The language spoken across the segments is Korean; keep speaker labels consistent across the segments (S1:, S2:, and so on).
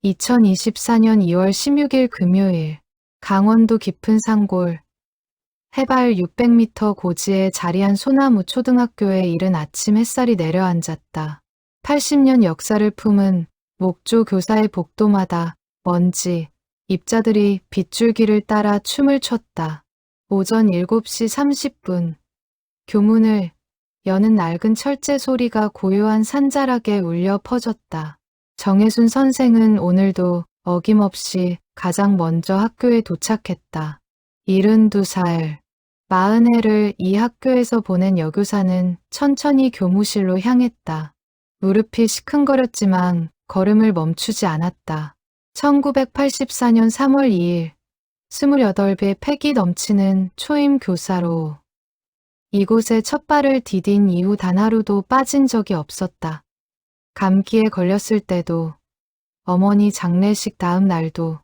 S1: 2024년 2월 16일 금요일, 강원도 깊은 산골, 해발 600m 고지에 자리한 소나무 초등학교에 이른 아침 햇살이 내려앉았다. 80년 역사를 품은 목조 교사의 복도마다 먼지, 입자들이 빗줄기를 따라 춤을 췄다. 오전 7시 30분, 교문을 여는 낡은 철제 소리가 고요한 산자락에 울려 퍼졌다. 정혜순 선생은 오늘도 어김없이 가장 먼저 학교에 도착했다. 72살, 40해를 이 학교에서 보낸 여교사는 천천히 교무실로 향했다. 무릎이 시큰거렸지만 걸음을 멈추지 않았다. 1984년 3월 2일, 28배 패기 넘치는 초임 교사로 이곳에 첫 발을 디딘 이후 단 하루도 빠진 적이 없었다. 감기에 걸렸을 때도, 어머니 장례식 다음 날도,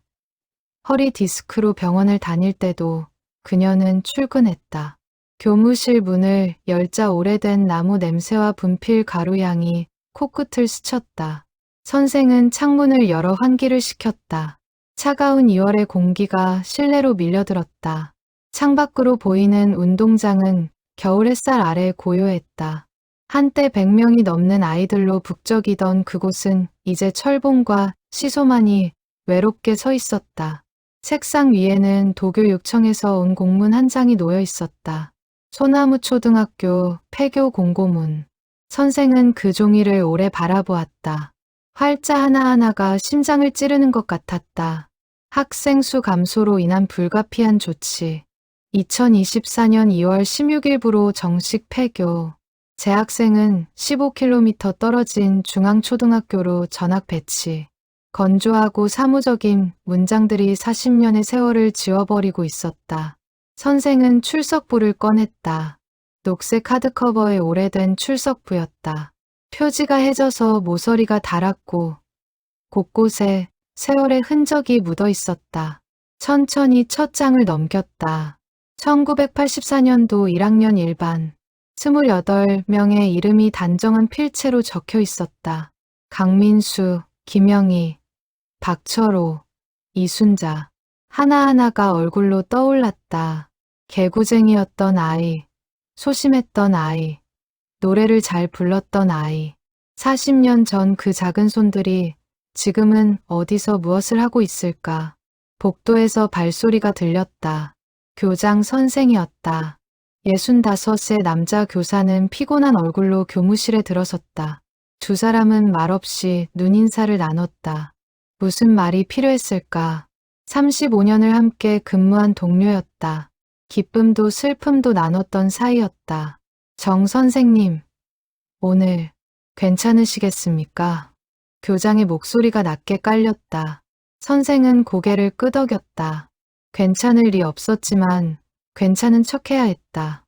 S1: 허리 디스크로 병원을 다닐 때도 그녀는 출근했다. 교무실 문을 열자 오래된 나무 냄새와 분필 가루향이 코끝을 스쳤다. 선생은 창문을 열어 환기를 시켰다. 차가운 2월의 공기가 실내로 밀려들었다. 창밖으로 보이는 운동장은 겨울 햇살 아래 고요했다. 한때 100명이 넘는 아이들로 북적이던 그곳은 이제 철봉과 시소만이 외롭게 서 있었다. 책상 위에는 도교육청에서 온 공문 한 장이 놓여 있었다. 소나무 초등학교 폐교 공고문. 선생은 그 종이를 오래 바라보았다. 활자 하나하나가 심장을 찌르는 것 같았다. 학생 수 감소로 인한 불가피한 조치. 2024년 2월 16일부로 정식 폐교. 재학생은 15km 떨어진 중앙초등학교로 전학 배치. 건조하고 사무적인 문장들이 40년의 세월을 지워버리고 있었다. 선생은 출석부를 꺼냈다. 녹색 하드커버의 오래된 출석부였다. 표지가 해져서 모서리가 닳았고 곳곳에 세월의 흔적이 묻어 있었다. 천천히 첫 장을 넘겼다. 1984년도 1학년 1반 28명의 이름이 단정한 필체로 적혀 있었다. 강민수, 김영희, 박철호, 이순자. 하나하나가 얼굴로 떠올랐다. 개구쟁이였던 아이, 소심했던 아이, 노래를 잘 불렀던 아이. 40년 전 그 작은 손들이 지금은 어디서 무엇을 하고 있을까? 복도에서 발소리가 들렸다. 교장 선생이었다. 65세 남자 교사는 피곤한 얼굴로 교무실에 들어섰다. 두 사람은 말없이 눈인사를 나눴다. 무슨 말이 필요했을까? 35년을 함께 근무한 동료였다. 기쁨도 슬픔도 나눴던 사이였다. 정 선생님, 오늘 괜찮으시겠습니까? 교장의 목소리가 낮게 깔렸다. 선생은 고개를 끄덕였다. 괜찮을 리 없었지만 괜찮은 척해야 했다.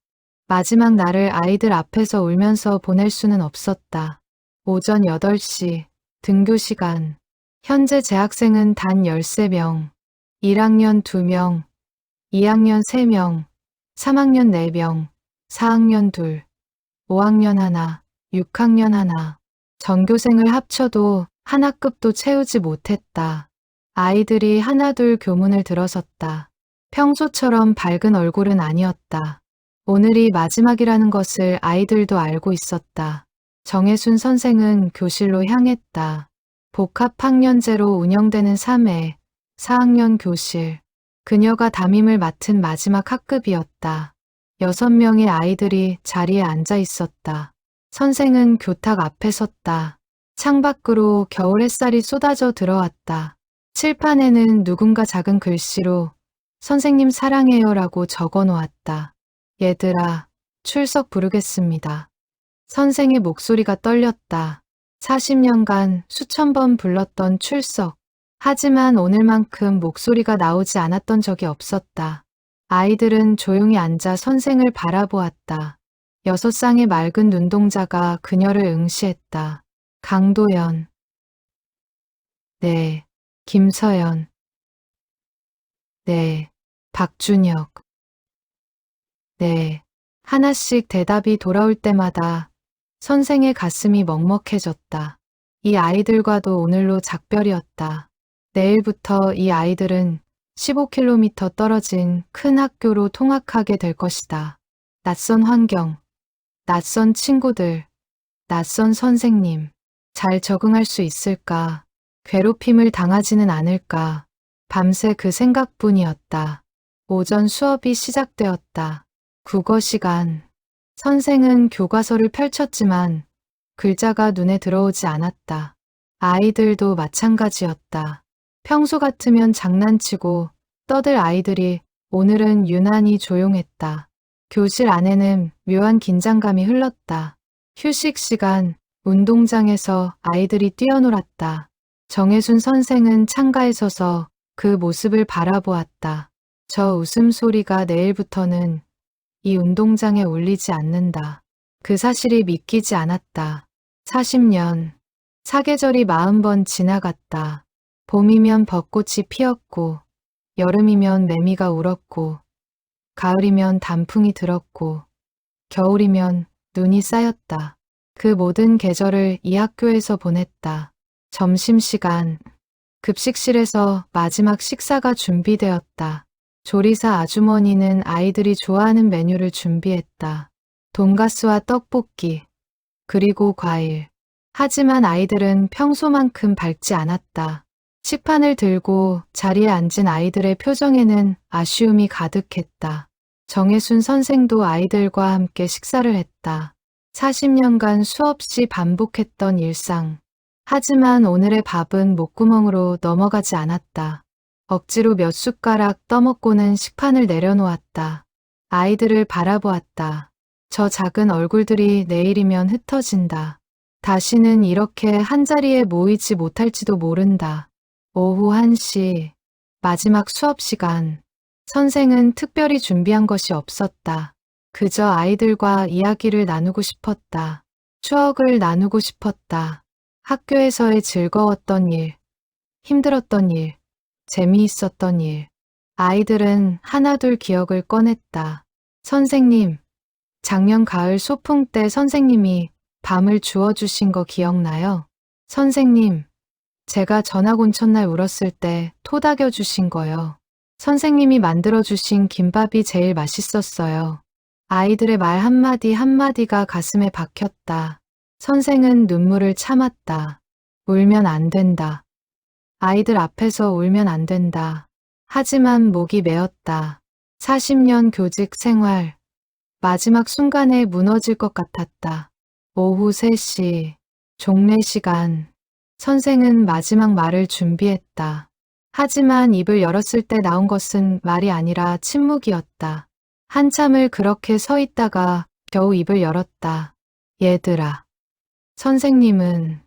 S1: 마지막 날을 아이들 앞에서 울면서 보낼 수는 없었다. 오전 8시, 등교 시간. 현재 재학생은 단 13명, 1학년 2명, 2학년 3명, 3학년 4명, 4학년 2, 5학년 1, 6학년 1. 전교생을 합쳐도 한 학급도 채우지 못했다. 아이들이 하나둘 교문을 들어섰다. 평소처럼 밝은 얼굴은 아니었다. 오늘이 마지막이라는 것을 아이들도 알고 있었다. 정혜순 선생은 교실로 향했다. 복합학년제로 운영되는 3회, 4학년 교실. 그녀가 담임을 맡은 마지막 학급이었다. 6명의 아이들이 자리에 앉아 있었다. 선생은 교탁 앞에 섰다. 창밖으로 겨울 햇살이 쏟아져 들어왔다. 칠판에는 누군가 작은 글씨로 선생님 사랑해요라고 적어 놓았다. 얘들아, 출석 부르겠습니다. 선생의 목소리가 떨렸다. 40년간 수천 번 불렀던 출석. 하지만 오늘만큼 목소리가 나오지 않았던 적이 없었다. 아이들은 조용히 앉아 선생을 바라보았다. 6쌍의 맑은 눈동자가 그녀를 응시했다. 강도연. 네. 김서연. 네. 박준혁. 네. 하나씩 대답이 돌아올 때마다 선생의 가슴이 먹먹해졌다. 이 아이들과도 오늘로 작별이었다. 내일부터 이 아이들은 15km 떨어진 큰 학교로 통학하게 될 것이다. 낯선 환경, 낯선 친구들, 낯선 선생님. 잘 적응할 수 있을까? 괴롭힘을 당하지는 않을까? 밤새 그 생각뿐이었다. 오전 수업이 시작되었다. 국어 시간. 선생은 교과서를 펼쳤지만 글자가 눈에 들어오지 않았다. 아이들도 마찬가지였다. 평소 같으면 장난치고 떠들 아이들이 오늘은 유난히 조용했다. 교실 안에는 묘한 긴장감이 흘렀다. 휴식 시간, 운동장에서 아이들이 뛰어놀았다. 정혜순 선생은 창가에 서서 그 모습을 바라보았다. 저 웃음소리가 내일부터는 이 운동장에 울리지 않는다. 그 사실이 믿기지 않았다. 40년, 사계절이 40번 지나갔다. 봄이면 벚꽃이 피었고, 여름이면 매미가 울었고, 가을이면 단풍이 들었고, 겨울이면 눈이 쌓였다. 그 모든 계절을 이 학교에서 보냈다. 점심시간, 급식실에서 마지막 식사가 준비되었다. 조리사 아주머니는 아이들이 좋아하는 메뉴를 준비했다. 돈가스와 떡볶이, 그리고 과일. 하지만 아이들은 평소만큼 밝지 않았다. 식판을 들고 자리에 앉은 아이들의 표정에는 아쉬움이 가득했다. 정혜순 선생도 아이들과 함께 식사를 했다. 40년간 수없이 반복했던 일상. 하지만 오늘의 밥은 목구멍으로 넘어가지 않았다. 억지로 몇 숟가락 떠먹고는 식판을 내려놓았다. 아이들을 바라보았다. 저 작은 얼굴들이 내일이면 흩어진다. 다시는 이렇게 한자리에 모이지 못할지도 모른다. 오후 1시, 마지막 수업 시간. 선생은 특별히 준비한 것이 없었다. 그저 아이들과 이야기를 나누고 싶었다. 추억을 나누고 싶었다. 학교에서의 즐거웠던 일, 힘들었던 일, 재미있었던 일. 아이들은 하나둘 기억을 꺼냈다. 선생님, 작년 가을 소풍 때 선생님이 밤을 주워주신 거 기억나요? 선생님, 제가 전학 온 첫날 울었을 때 토닥여 주신 거요. 선생님이 만들어주신 김밥이 제일 맛있었어요. 아이들의 말 한마디 한마디가 가슴에 박혔다. 선생은 눈물을 참았다. 울면 안 된다. 아이들 앞에서 울면 안 된다. 하지만 목이 메었다. 40년 교직 생활. 마지막 순간에 무너질 것 같았다. 오후 3시. 종례 시간. 선생은 마지막 말을 준비했다. 하지만 입을 열었을 때 나온 것은 말이 아니라 침묵이었다. 한참을 그렇게 서 있다가 겨우 입을 열었다. 얘들아. 선생님은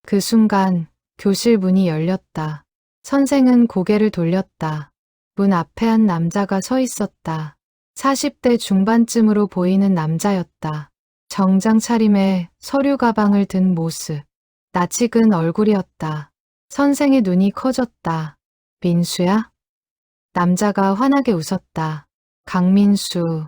S1: 그 순간 교실 문이 열렸다. 선생은 고개를 돌렸다. 문 앞에 한 남자가 서 있었다. 40대 중반쯤으로 보이는 남자였다. 정장 차림에 서류 가방을 든 모습. 낯익은 얼굴이었다. 선생의 눈이 커졌다. 민수야? 남자가 환하게 웃었다. 강민수.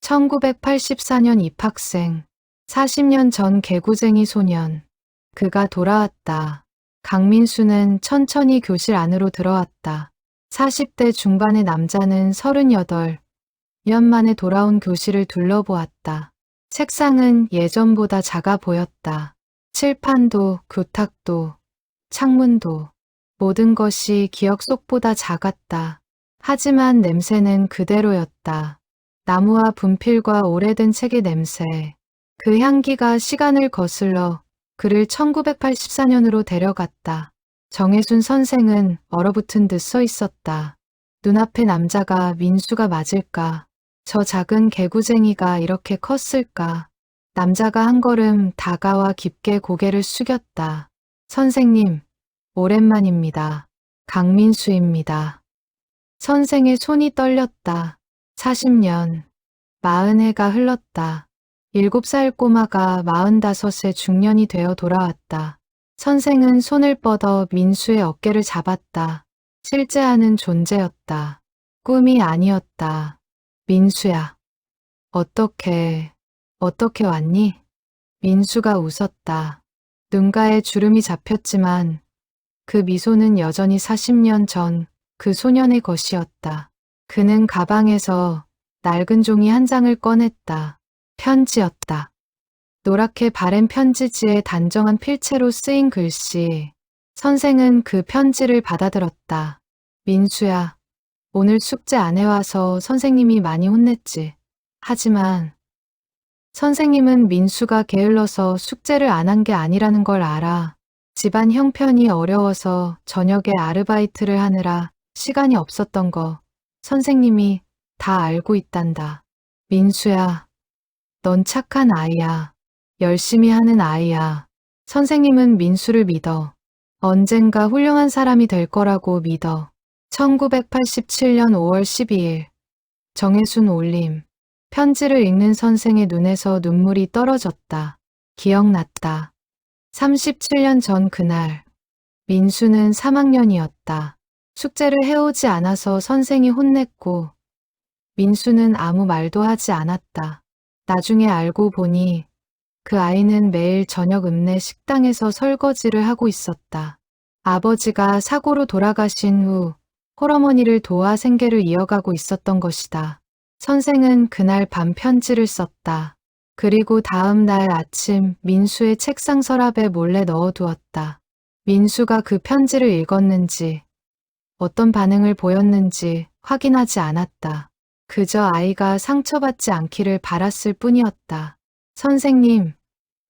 S1: 1984년 입학생. 40년 전 개구쟁이 소년. 그가 돌아왔다. 강민수는 천천히 교실 안으로 들어왔다. 40대 중반의 남자는 38년 만에 돌아온 교실을 둘러보았다. 책상은 예전보다 작아 보였다. 칠판도, 교탁도, 창문도, 모든 것이 기억 속보다 작았다. 하지만 냄새는 그대로였다. 나무와 분필과 오래된 책의 냄새. 그 향기가 시간을 거슬러 그를 1984년으로 데려갔다. 정혜순 선생은 얼어붙은 듯 서 있었다. 눈앞의 남자가 민수가 맞을까? 저 작은 개구쟁이가 이렇게 컸을까? 남자가 한 걸음 다가와 깊게 고개를 숙였다. 선생님, 오랜만입니다. 강민수입니다. 선생의 손이 떨렸다. 40년, 40해가 흘렀다. 7살 꼬마가 45세 중년이 되어 돌아왔다. 선생은 손을 뻗어 민수의 어깨를 잡았다. 실제하는 존재였다. 꿈이 아니었다. 민수야, 어떻게 왔니? 민수가 웃었다. 눈가에 주름이 잡혔지만 그 미소는 여전히 40년 전 그 소년의 것이었다. 그는 가방에서 낡은 종이 한 장을 꺼냈다. 편지였다. 노랗게 바랜 편지지에 단정한 필체로 쓰인 글씨. 선생은 그 편지를 받아들었다. 민수야, 오늘 숙제 안 해와서 선생님이 많이 혼냈지. 하지만 선생님은 민수가 게을러서 숙제를 안 한 게 아니라는 걸 알아. 집안 형편이 어려워서 저녁에 아르바이트를 하느라 시간이 없었던 거 선생님이 다 알고 있단다. 민수야, 넌 착한 아이야. 열심히 하는 아이야. 선생님은 민수를 믿어. 언젠가 훌륭한 사람이 될 거라고 믿어. 1987년 5월 12일 정혜순 올림. 편지를 읽는 선생의 눈에서 눈물이 떨어졌다. 기억났다. 37년 전 그날 민수는 3학년이었다. 숙제를 해오지 않아서 선생이 혼냈고 민수는 아무 말도 하지 않았다. 나중에 알고 보니 그 아이는 매일 저녁 읍내 식당에서 설거지를 하고 있었다. 아버지가 사고로 돌아가신 후 홀어머니를 도와 생계를 이어가고 있었던 것이다. 선생은 그날 밤 편지를 썼다. 그리고 다음 날 아침 민수의 책상 서랍에 몰래 넣어두었다. 민수가 그 편지를 읽었는지 어떤 반응을 보였는지 확인하지 않았다. 그저 아이가 상처받지 않기를 바랐을 뿐이었다. 선생님,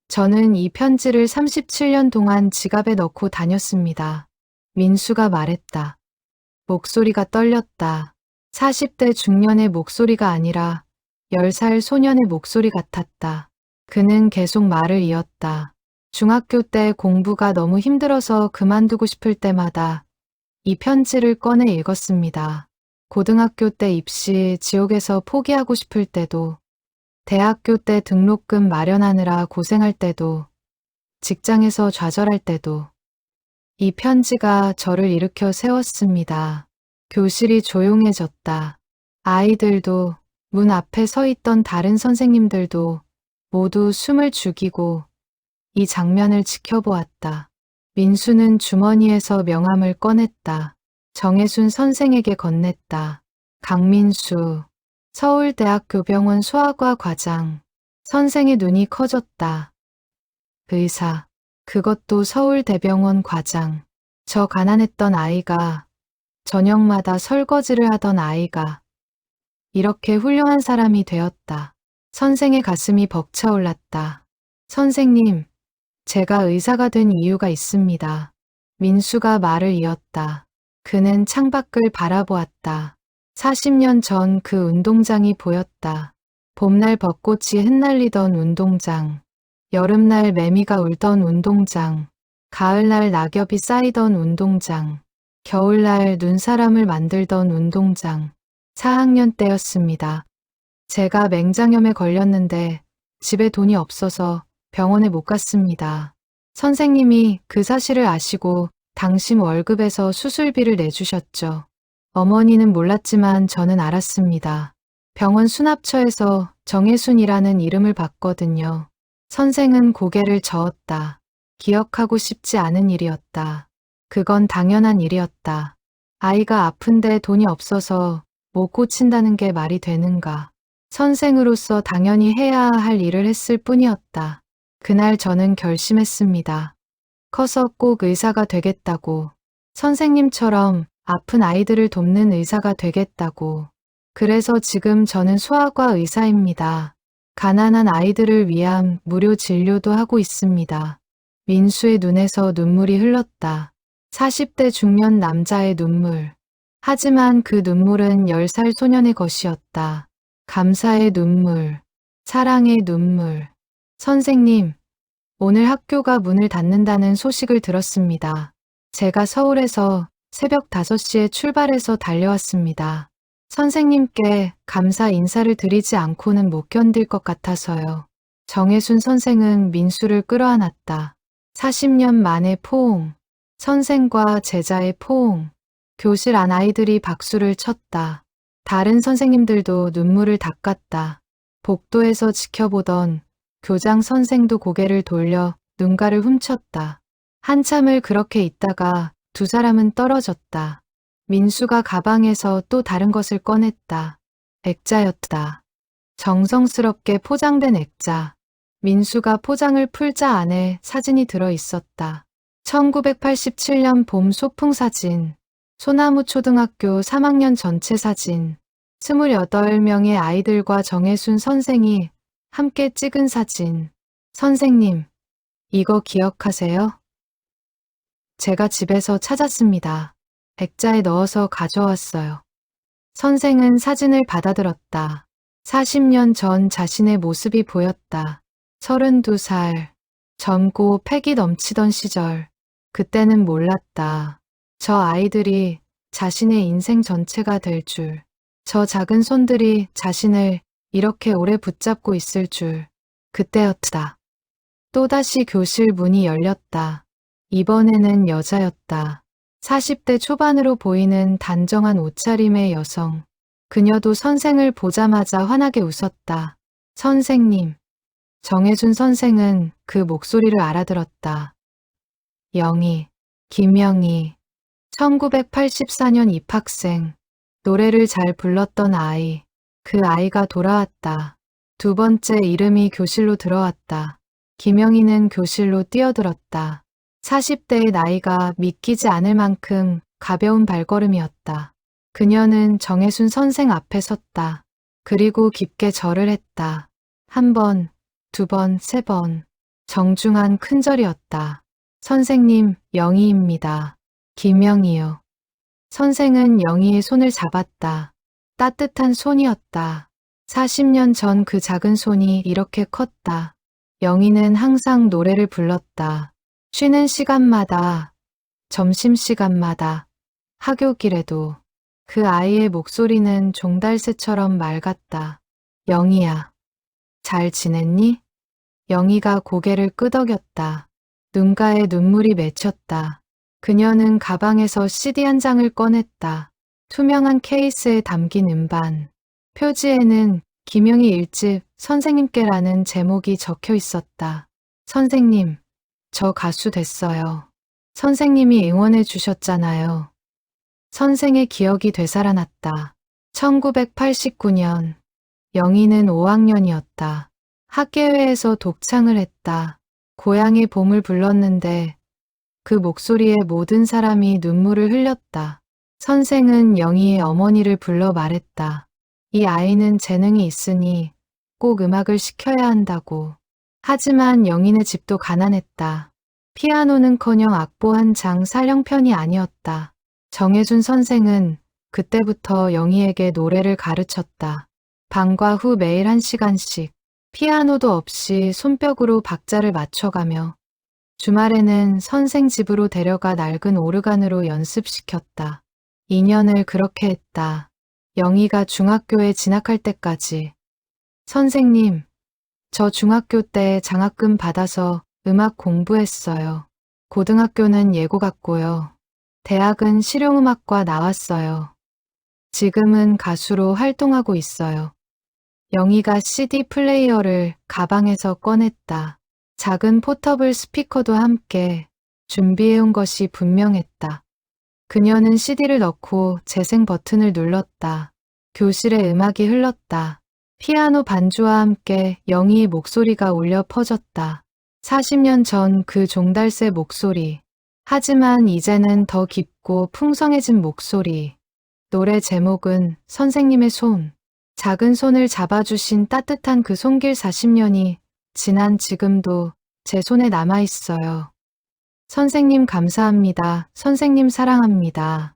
S1: 저는 이 편지를 37년 동안 지갑에 넣고 다녔습니다. 민수가 말했다. 목소리가 떨렸다. 40대 중년의 목소리가 아니라 10살 소년의 목소리 같았다. 그는 계속 말을 이었다. 중학교 때 공부가 너무 힘들어서 그만두고 싶을 때마다 이 편지를 꺼내 읽었습니다. 고등학교 때 입시 지옥에서 포기하고 싶을 때도, 대학교 때 등록금 마련하느라 고생할 때도, 직장에서 좌절할 때도 이 편지가 저를 일으켜 세웠습니다. 교실이 조용해졌다. 아이들도 문 앞에 서 있던 다른 선생님들도 모두 숨을 죽이고 이 장면을 지켜보았다. 민수는 주머니에서 명함을 꺼냈다. 정혜순 선생에게 건넸다. 강민수, 서울대학교병원 소아과 과장. 선생의 눈이 커졌다. 의사, 그것도 서울대병원 과장. 저 가난했던 아이가, 저녁마다 설거지를 하던 아이가 이렇게 훌륭한 사람이 되었다. 선생의 가슴이 벅차올랐다. 선생님, 제가 의사가 된 이유가 있습니다. 민수가 말을 이었다. 그는 창밖을 바라보았다. 40년 전 그 운동장이 보였다. 봄날 벚꽃이 흩날리던 운동장, 여름날 매미가 울던 운동장, 가을날 낙엽이 쌓이던 운동장, 겨울날 눈사람을 만들던 운동장. 4학년 때였습니다. 제가 맹장염에 걸렸는데 집에 돈이 없어서 병원에 못 갔습니다. 선생님이 그 사실을 아시고 당신 월급에서 수술비를 내주셨죠. 어머니는 몰랐지만 저는 알았습니다. 병원 수납처에서 정혜순이라는 이름을 봤거든요. 선생은 고개를 저었다. 기억하고 싶지 않은 일이었다. 그건 당연한 일이었다. 아이가 아픈데 돈이 없어서 못 고친다는 게 말이 되는가. 선생으로서 당연히 해야 할 일을 했을 뿐이었다. 그날 저는 결심했습니다. 커서 꼭 의사가 되겠다고. 선생님처럼 아픈 아이들을 돕는 의사가 되겠다고. 그래서 지금 저는 소아과 의사입니다. 가난한 아이들을 위한 무료 진료도 하고 있습니다. 민수의 눈에서 눈물이 흘렀다. 40대 중년 남자의 눈물. 하지만 그 눈물은 10살 소년의 것이었다. 감사의 눈물, 사랑의 눈물. 선생님, 오늘 학교가 문을 닫는다는 소식을 들었습니다. 제가 서울에서 새벽 5시에 출발해서 달려왔습니다. 선생님께 감사 인사를 드리지 않고는 못 견딜 것 같아서요. 정혜순 선생은 민수를 끌어안았다. 40년 만의 포옹, 선생과 제자의 포옹. 교실 안 아이들이 박수를 쳤다. 다른 선생님들도 눈물을 닦았다. 복도에서 지켜보던 교장 선생도 고개를 돌려 눈가를 훔쳤다. 한참을 그렇게 있다가 두 사람은 떨어졌다. 민수가 가방에서 또 다른 것을 꺼냈다. 액자였다. 정성스럽게 포장된 액자. 민수가 포장을 풀자 안에 사진이 들어 있었다. 1987년 봄 소풍 사진. 소나무 초등학교 3학년 전체 사진. 28명의 아이들과 정혜순 선생이 함께 찍은 사진. 선생님, 이거 기억하세요? 제가 집에서 찾았습니다. 액자에 넣어서 가져왔어요. 선생은 사진을 받아들었다. 40년 전 자신의 모습이 보였다. 32살. 젊고 패기 넘치던 시절. 그때는 몰랐다. 저 아이들이 자신의 인생 전체가 될 줄. 저 작은 손들이 자신을 이렇게 오래 붙잡고 있을 줄. 그때였다. 또다시 교실 문이 열렸다. 이번에는 여자였다. 40대 초반으로 보이는 단정한 옷차림의 여성. 그녀도 선생을 보자마자 환하게 웃었다. 선생님. 정혜준 선생은 그 목소리를 알아들었다. 영희, 김영희. 1984년 입학생. 노래를 잘 불렀던 아이. 그 아이가 돌아왔다. 두 번째 이름이 교실로 들어왔다. 김영희는 교실로 뛰어들었다. 40대의 나이가 믿기지 않을 만큼 가벼운 발걸음이었다. 그녀는 정혜순 선생 앞에 섰다. 그리고 깊게 절을 했다. 한 번, 두 번, 세 번. 정중한 큰절이었다. 선생님, 영희입니다. 김영희요. 선생은 영희의 손을 잡았다. 따뜻한 손이었다. 40년 전 그 작은 손이 이렇게 컸다. 영희는 항상 노래를 불렀다. 쉬는 시간마다, 점심시간마다, 하교길에도. 그 아이의 목소리는 종달새처럼 맑았다. 영희야, 잘 지냈니? 영희가 고개를 끄덕였다. 눈가에 눈물이 맺혔다. 그녀는 가방에서 CD 한 장을 꺼냈다. 투명한 케이스에 담긴 음반. 표지에는 김영희 일집 선생님께라는 제목이 적혀 있었다. 선생님, 저 가수 됐어요. 선생님이 응원해 주셨잖아요. 선생의 기억이 되살아났다. 1989년. 영희는 5학년이었다. 학예회에서 독창을 했다. 고향의 봄을 불렀는데 그 목소리에 모든 사람이 눈물을 흘렸다. 선생은 영희의 어머니를 불러 말했다. 이 아이는 재능이 있으니 꼭 음악을 시켜야 한다고. 하지만 영희네 집도 가난했다. 피아노는커녕 악보 한 장 살 형편이 아니었다. 정혜준 선생은 그때부터 영희에게 노래를 가르쳤다. 방과 후 매일 1시간씩 피아노도 없이 손뼉으로 박자를 맞춰가며 주말에는 선생 집으로 데려가 낡은 오르간으로 연습시켰다. 2년을 그렇게 했다. 영희가 중학교에 진학할 때까지. 선생님, 저 중학교 때 장학금 받아서 음악 공부했어요. 고등학교는 예고 갔고요. 대학은 실용음악과 나왔어요. 지금은 가수로 활동하고 있어요. 영희가 CD 플레이어를 가방에서 꺼냈다. 작은 포터블 스피커도 함께 준비해온 것이 분명했다. 그녀는 CD를 넣고 재생 버튼을 눌렀다. 교실에 음악이 흘렀다. 피아노 반주와 함께 영희의 목소리가 울려 퍼졌다. 40년 전 그 종달새 목소리. 하지만 이제는 더 깊고 풍성해진 목소리. 노래 제목은 선생님의 손. 작은 손을 잡아주신 따뜻한 그 손길 40년이 지난 지금도 제 손에 남아있어요. 선생님 감사합니다. 선생님 사랑합니다.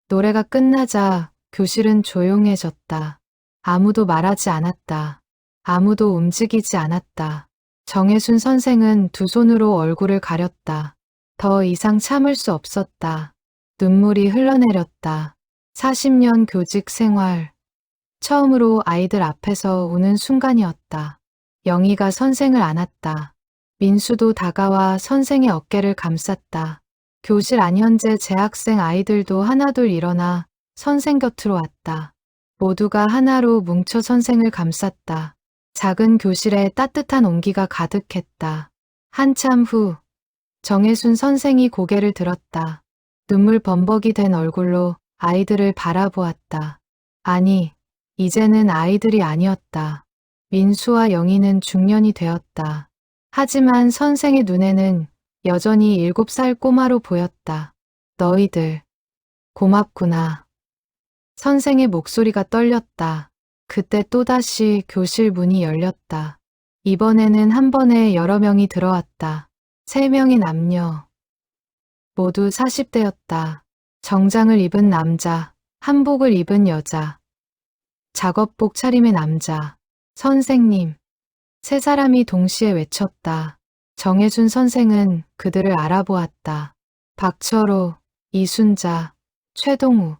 S1: 노래가 끝나자 교실은 조용해졌다. 아무도 말하지 않았다. 아무도 움직이지 않았다. 정혜순 선생은 두 손으로 얼굴을 가렸다. 더 이상 참을 수 없었다. 눈물이 흘러내렸다. 40년 교직 생활. 처음으로 아이들 앞에서 우는 순간이었다. 영희가 선생을 안았다. 민수도 다가와 선생의 어깨를 감쌌다. 교실 안현재 재학생 아이들도 하나둘 일어나 선생 곁으로 왔다. 모두가 하나로 뭉쳐 선생을 감쌌다. 작은 교실에 따뜻한 온기가 가득했다. 한참 후 정혜순 선생이 고개를 들었다. 눈물 범벅이 된 얼굴로 아이들을 바라보았다. 아니, 이제는 아이들이 아니었다. 민수와 영희는 중년이 되었다. 하지만 선생의 눈에는 여전히 7살 꼬마로 보였다. 너희들, 고맙구나. 선생의 목소리가 떨렸다. 그때 또다시 교실 문이 열렸다. 이번에는 한 번에 여러 명이 들어왔다. 3명의 남녀. 모두 40대였다. 정장을 입은 남자, 한복을 입은 여자, 작업복 차림의 남자. 선생님. 3사람이 동시에 외쳤다. 정혜순 선생은 그들을 알아보았다. 박철호, 이순자, 최동우.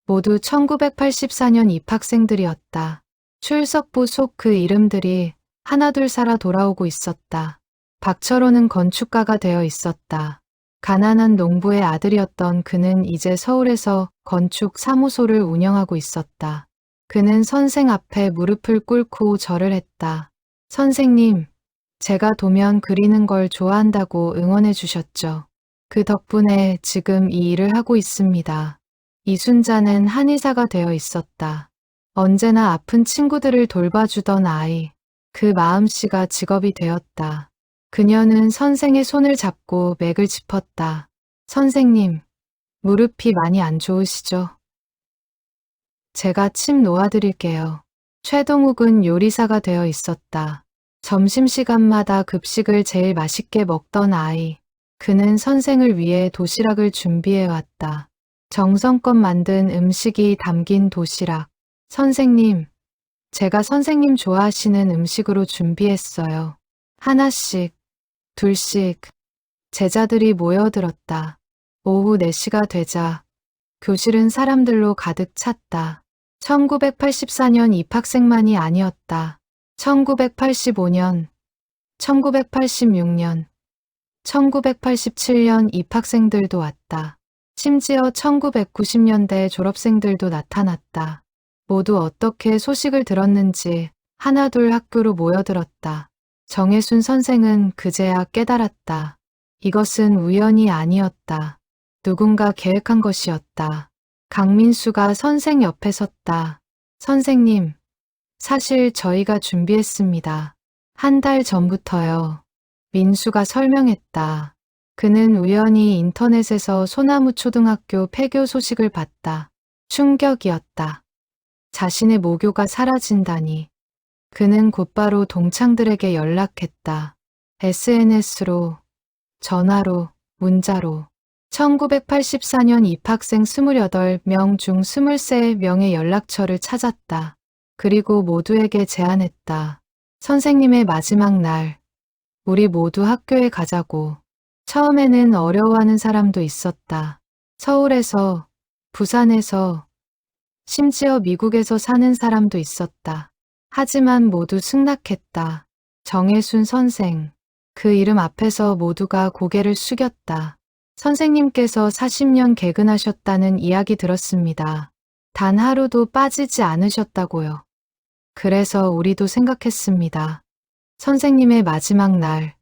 S1: 모두 1984년 입학생들이었다. 출석부 속 그 이름들이 하나둘 살아 돌아오고 있었다. 박철호는 건축가가 되어 있었다. 가난한 농부의 아들이었던 그는 이제 서울에서 건축 사무소를 운영하고 있었다. 그는 선생 앞에 무릎을 꿇고 절을 했다. 선생님, 제가 도면 그리는 걸 좋아한다고 응원해 주셨죠. 그 덕분에 지금 이 일을 하고 있습니다. 이순자는 한의사가 되어 있었다. 언제나 아픈 친구들을 돌봐주던 아이. 그 마음씨가 직업이 되었다. 그녀는 선생의 손을 잡고 맥을 짚었다. 선생님, 무릎이 많이 안 좋으시죠? 제가 침 놓아드릴게요. 최동욱은 요리사가 되어 있었다. 점심시간마다 급식을 제일 맛있게 먹던 아이. 그는 선생을 위해 도시락을 준비해왔다. 정성껏 만든 음식이 담긴 도시락. 선생님, 제가 선생님 좋아하시는 음식으로 준비했어요. 하나씩, 둘씩. 제자들이 모여들었다. 오후 4시가 되자 교실은 사람들로 가득 찼다. 1984년 입학생만이 아니었다. 1985년, 1986년, 1987년 입학생들도 왔다. 심지어 1990년대 졸업생들도 나타났다. 모두 어떻게 소식을 들었는지 하나둘 학교로 모여들었다. 정혜순 선생은 그제야 깨달았다. 이것은 우연이 아니었다. 누군가 계획한 것이었다. 강민수가 선생 옆에 섰다. 선생님, 사실 저희가 준비했습니다. 1달 전부터요. 민수가 설명했다. 그는 우연히 인터넷에서 소나무 초등학교 폐교 소식을 봤다. 충격이었다. 자신의 모교가 사라진다니. 그는 곧바로 동창들에게 연락했다. SNS로, 전화로, 문자로. 1984년 입학생 28명 중 23명의 연락처를 찾았다. 그리고 모두에게 제안했다. 선생님의 마지막 날, 우리 모두 학교에 가자고. 처음에는 어려워하는 사람도 있었다. 서울에서, 부산에서, 심지어 미국에서 사는 사람도 있었다. 하지만 모두 승낙했다. 정혜순 선생. 그 이름 앞에서 모두가 고개를 숙였다. 선생님께서 40년 개근하셨다는 이야기 들었습니다. 단 하루도 빠지지 않으셨다고요. 그래서 우리도 생각했습니다. 선생님의 마지막 날,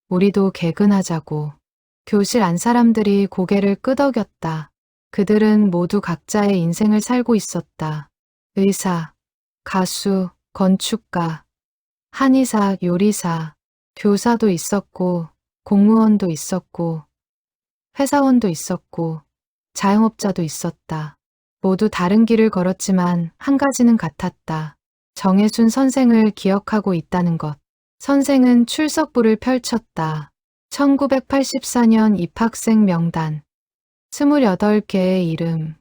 S1: 우리도 개근하자고. 교실 안 사람들이 고개를 끄덕였다. 그들은 모두 각자의 인생을 살고 있었다. 의사, 가수, 건축가, 한의사, 요리사, 교사도 있었고, 공무원도 있었고, 회사원도 있었고, 자영업자도 있었다. 모두 다른 길을 걸었지만 한 가지는 같았다. 정혜순 선생을 기억하고 있다는 것. 선생은 출석부를 펼쳤다. 1984년 입학생 명단. 28개의 이름.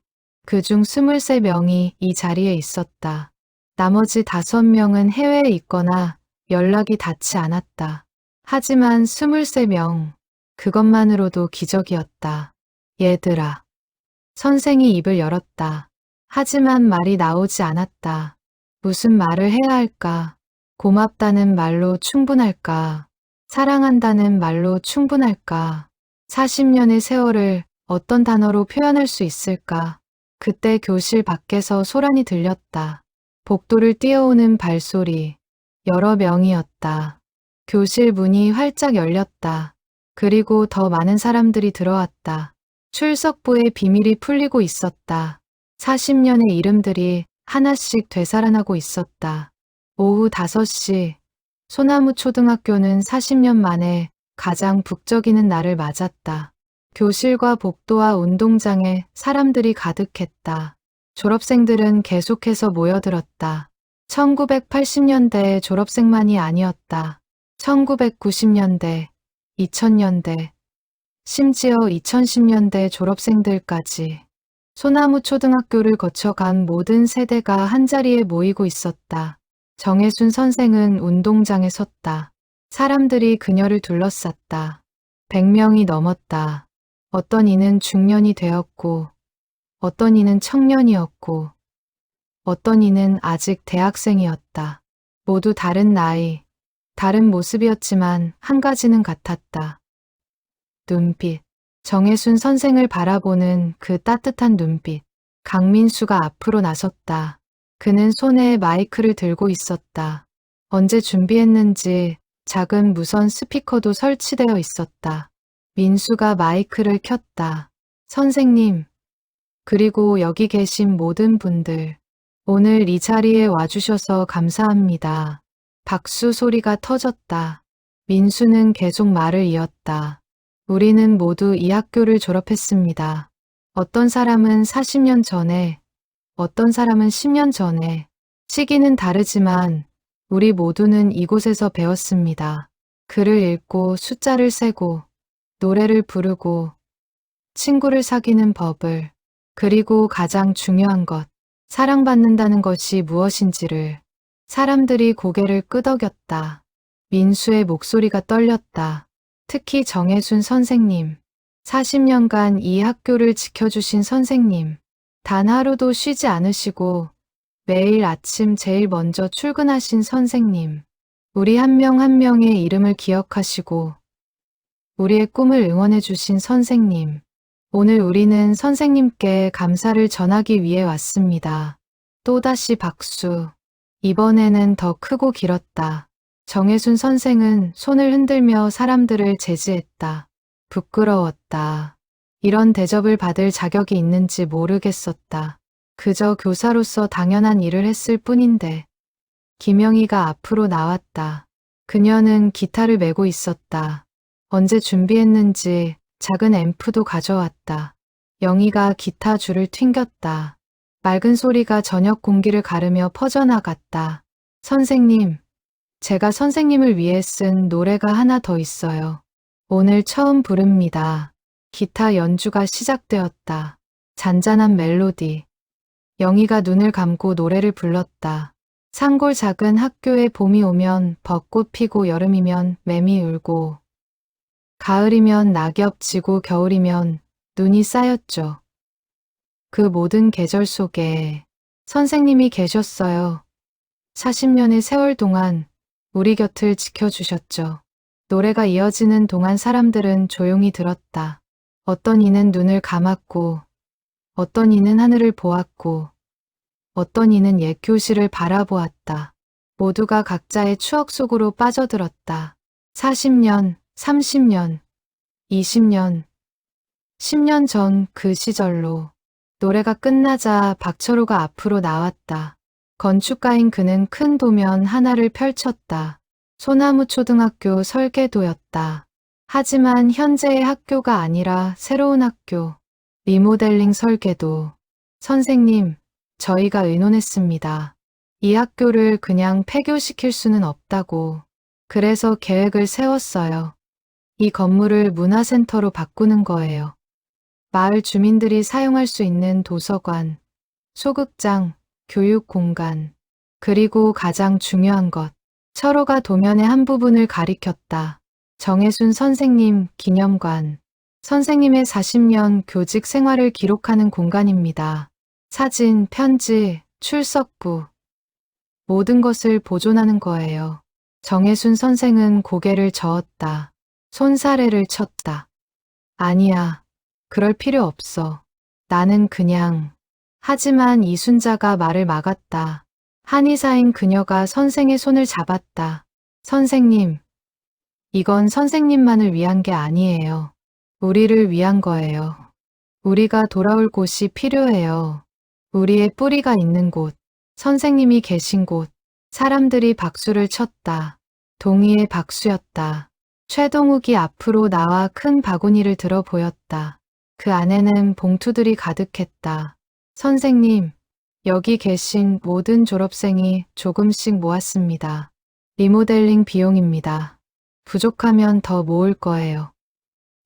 S1: 그중 23명이 이 자리에 있었다. 나머지 5명은 해외에 있거나 연락이 닿지 않았다. 하지만 23명. 그것만으로도 기적이었다. 얘들아. 선생이 입을 열었다. 하지만 말이 나오지 않았다. 무슨 말을 해야 할까? 고맙다는 말로 충분할까? 사랑한다는 말로 충분할까? 40년의 세월을 어떤 단어로 표현할 수 있을까? 그때 교실 밖에서 소란이 들렸다. 복도를 뛰어오는 발소리. 여러 명이었다. 교실 문이 활짝 열렸다. 그리고 더 많은 사람들이 들어왔다. 출석부의 비밀이 풀리고 있었다. 40년의 이름들이 하나씩 되살아나고 있었다. 오후 5시, 소나무 초등학교는 40년 만에 가장 북적이는 날을 맞았다. 교실과 복도와 운동장에 사람들이 가득했다. 졸업생들은 계속해서 모여들었다. 1980년대 졸업생만이 아니었다. 1990년대, 2000년대, 심지어 2010년대 졸업생들까지 소나무 초등학교를 거쳐간 모든 세대가 한자리에 모이고 있었다. 정혜순 선생은 운동장에 섰다. 사람들이 그녀를 둘러쌌다. 100명이 넘었다. 어떤 이는 중년이 되었고, 어떤 이는 청년이었고, 어떤 이는 아직 대학생이었다. 모두 다른 나이, 다른 모습이었지만 한 가지는 같았다. 눈빛. 정혜순 선생을 바라보는 그 따뜻한 눈빛. 강민수가 앞으로 나섰다. 그는 손에 마이크를 들고 있었다. 언제 준비했는지 작은 무선 스피커도 설치되어 있었다. 민수가 마이크를 켰다. 선생님, 그리고 여기 계신 모든 분들, 오늘 이 자리에 와주셔서 감사합니다. 박수 소리가 터졌다. 민수는 계속 말을 이었다. 우리는 모두 이 학교를 졸업했습니다. 어떤 사람은 40년 전에, 어떤 사람은 10년 전에. 시기는 다르지만 우리 모두는 이곳에서 배웠습니다. 글을 읽고 숫자를 세고 노래를 부르고 친구를 사귀는 법을, 그리고 가장 중요한 것, 사랑받는다는 것이 무엇인지를. 사람들이 고개를 끄덕였다. 민수의 목소리가 떨렸다. 특히 정혜순 선생님, 40년간 이 학교를 지켜주신 선생님, 단 하루도 쉬지 않으시고 매일 아침 제일 먼저 출근하신 선생님, 우리 한 명 한 명의 이름을 기억하시고 우리의 꿈을 응원해주신 선생님, 오늘 우리는 선생님께 감사를 전하기 위해 왔습니다. 또다시 박수. 이번에는 더 크고 길었다. 정혜순 선생은 손을 흔들며 사람들을 제지했다. 부끄러웠다. 이런 대접을 받을 자격이 있는지 모르겠었다. 그저 교사로서 당연한 일을 했을 뿐인데. 김영희가 앞으로 나왔다. 그녀는 기타를 메고 있었다. 언제 준비했는지 작은 앰프도 가져왔다. 영희가 기타 줄을 튕겼다. 맑은 소리가 저녁 공기를 가르며 퍼져나갔다. 선생님, 제가 선생님을 위해 쓴 노래가 하나 더 있어요. 오늘 처음 부릅니다. 기타 연주가 시작되었다. 잔잔한 멜로디. 영희가 눈을 감고 노래를 불렀다. 산골 작은 학교에 봄이 오면 벚꽃 피고, 여름이면 매미 울고, 가을이면 낙엽 지고, 겨울이면 눈이 쌓였죠. 그 모든 계절 속에 선생님이 계셨어요. 40년의 세월 동안 우리 곁을 지켜주셨죠. 노래가 이어지는 동안 사람들은 조용히 들었다. 어떤 이는 눈을 감았고, 어떤 이는 하늘을 보았고, 어떤 이는 옛 교실을 바라보았다. 모두가 각자의 추억 속으로 빠져들었다. 40년, 30년, 20년, 10년 전 그 시절로. 노래가 끝나자 박철호가 앞으로 나왔다. 건축가인 그는 큰 도면 하나를 펼쳤다. 소나무 초등학교 설계도였다. 하지만 현재의 학교가 아니라 새로운 학교, 리모델링 설계도. 선생님, 저희가 의논했습니다. 이 학교를 그냥 폐교시킬 수는 없다고. 그래서 계획을 세웠어요. 이 건물을 문화센터로 바꾸는 거예요. 마을 주민들이 사용할 수 있는 도서관, 소극장, 교육 공간, 그리고 가장 중요한 것. 철호가 도면의 한 부분을 가리켰다. 정혜순 선생님 기념관. 선생님의 40년 교직 생활을 기록하는 공간입니다. 사진, 편지, 출석부. 모든 것을 보존하는 거예요. 정혜순 선생은 고개를 저었다. 손사래를 쳤다. 아니야. 그럴 필요 없어. 나는 그냥. 하지만 이순자가 말을 막았다. 한의사인 그녀가 선생의 손을 잡았다. 선생님, 이건 선생님만을 위한 게 아니에요. 우리를 위한 거예요. 우리가 돌아올 곳이 필요해요. 우리의 뿌리가 있는 곳, 선생님이 계신 곳. 사람들이 박수를 쳤다. 동의의 박수였다. 최동욱이 앞으로 나와 큰 바구니를 들어 보였다. 그 안에는 봉투들이 가득했다. 선생님, 여기 계신 모든 졸업생이 조금씩 모았습니다. 리모델링 비용입니다. 부족하면 더 모을 거예요.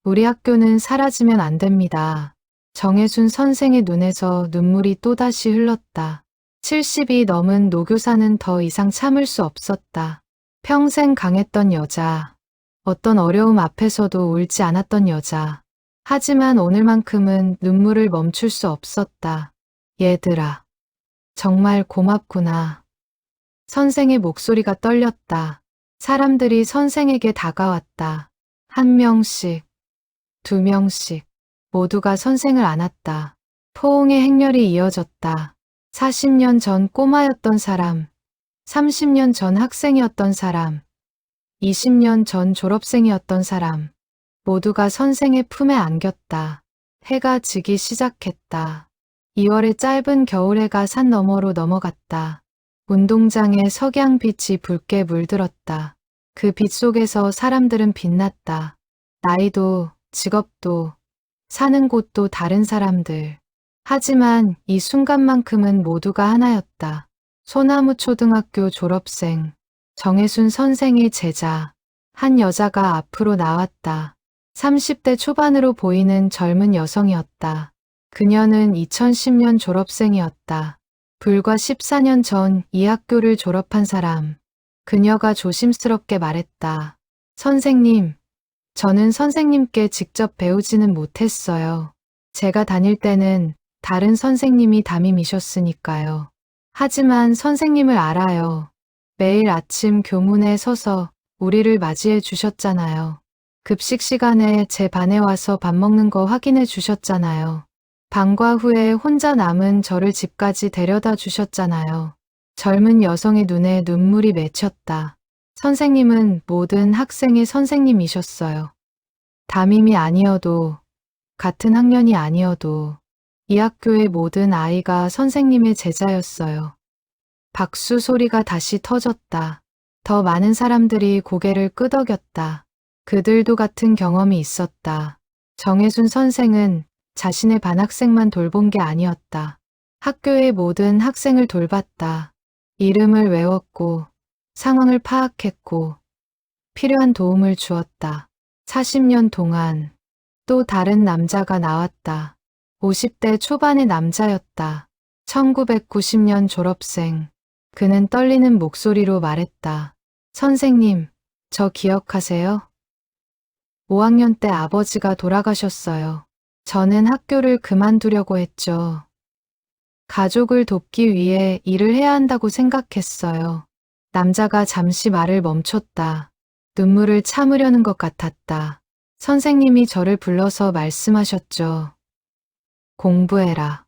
S1: 우리 학교는 사라지면 안 됩니다. 정혜순 선생의 눈에서 눈물이 또다시 흘렀다. 70이 넘은 노교사는 더 이상 참을 수 없었다. 평생 강했던 여자. 어떤 어려움 앞에서도 울지 않았던 여자. 하지만 오늘만큼은 눈물을 멈출 수 없었다. 얘들아, 정말 고맙구나. 선생의 목소리가 떨렸다. 사람들이 선생에게 다가왔다. 한 명씩, 두 명씩, 모두가 선생을 안았다. 포옹의 행렬이 이어졌다. 40년 전 꼬마였던 사람, 30년 전 학생이었던 사람, 20년 전 졸업생이었던 사람, 모두가 선생의 품에 안겼다. 해가 지기 시작했다. 2월의 짧은 겨울해가 산 너머로 넘어갔다. 운동장에 석양빛이 붉게 물들었다. 그 빛 속에서 사람들은 빛났다. 나이도, 직업도, 사는 곳도 다른 사람들. 하지만 이 순간만큼은 모두가 하나였다. 소나무 초등학교 졸업생, 정혜순 선생의 제자. 한 여자가 앞으로 나왔다. 30대 초반으로 보이는 젊은 여성이었다. 그녀는 2010년 졸업생이었다. 불과 14년 전 이 학교를 졸업한 사람. 그녀가 조심스럽게 말했다. 선생님, 저는 선생님께 직접 배우지는 못했어요. 제가 다닐 때는 다른 선생님이 담임이셨으니까요. 하지만 선생님을 알아요. 매일 아침 교문에 서서 우리를 맞이해 주셨잖아요. 급식 시간에 제 반에 와서 밥 먹는 거 확인해 주셨잖아요. 방과 후에 혼자 남은 저를 집까지 데려다 주셨잖아요. 젊은 여성의 눈에 눈물이 맺혔다. 선생님은 모든 학생의 선생님이셨어요. 담임이 아니어도, 같은 학년이 아니어도 이 학교의 모든 아이가 선생님의 제자였어요. 박수 소리가 다시 터졌다. 더 많은 사람들이 고개를 끄덕였다. 그들도 같은 경험이 있었다. 정혜순 선생은 자신의 반 학생만 돌본 게 아니었다. 학교의 모든 학생을 돌봤다. 이름을 외웠고, 상황을 파악했고, 필요한 도움을 주었다. 40년 동안 또 다른 남자가 나왔다. 50대 초반의 남자였다. 1990년 졸업생. 그는 떨리는 목소리로 말했다. 선생님, 저 기억하세요? 5학년 때 아버지가 돌아가셨어요. 저는 학교를 그만두려고 했죠. 가족을 돕기 위해 일을 해야 한다고 생각했어요. 남자가 잠시 말을 멈췄다. 눈물을 참으려는 것 같았다. 선생님이 저를 불러서 말씀하셨죠. 공부해라.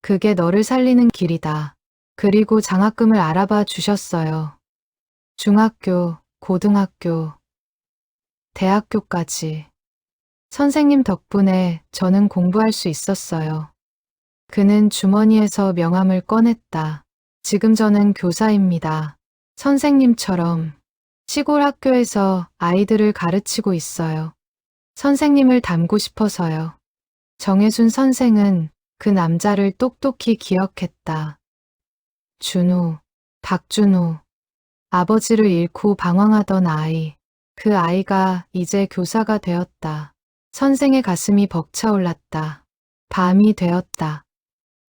S1: 그게 너를 살리는 길이다. 그리고 장학금을 알아봐 주셨어요. 중학교, 고등학교, 대학교까지. 선생님 덕분에 저는 공부할 수 있었어요. 그는 주머니에서 명함을 꺼냈다. 지금 저는 교사입니다. 선생님처럼 시골 학교에서 아이들을 가르치고 있어요. 선생님을 닮고 싶어서요. 정혜순 선생은 그 남자를 똑똑히 기억했다. 준호, 박준호, 아버지를 잃고 방황하던 아이. 그 아이가 이제 교사가 되었다. 선생의 가슴이 벅차올랐다. 밤이 되었다.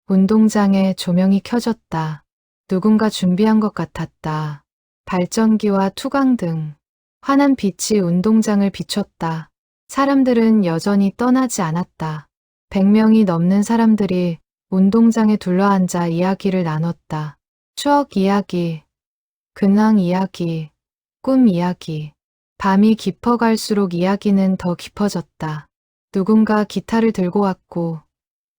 S1: 운동장에 조명이 켜졌다. 누군가 준비한 것 같았다. 발전기와 투광등, 환한 빛이 운동장을 비췄다. 사람들은 여전히 떠나지 않았다. 100명이 넘는 사람들이 운동장에 둘러앉아 이야기를 나눴다. 추억 이야기, 근황 이야기, 꿈 이야기. 밤이 깊어갈수록 이야기는 더 깊어졌다. 누군가 기타를 들고 왔고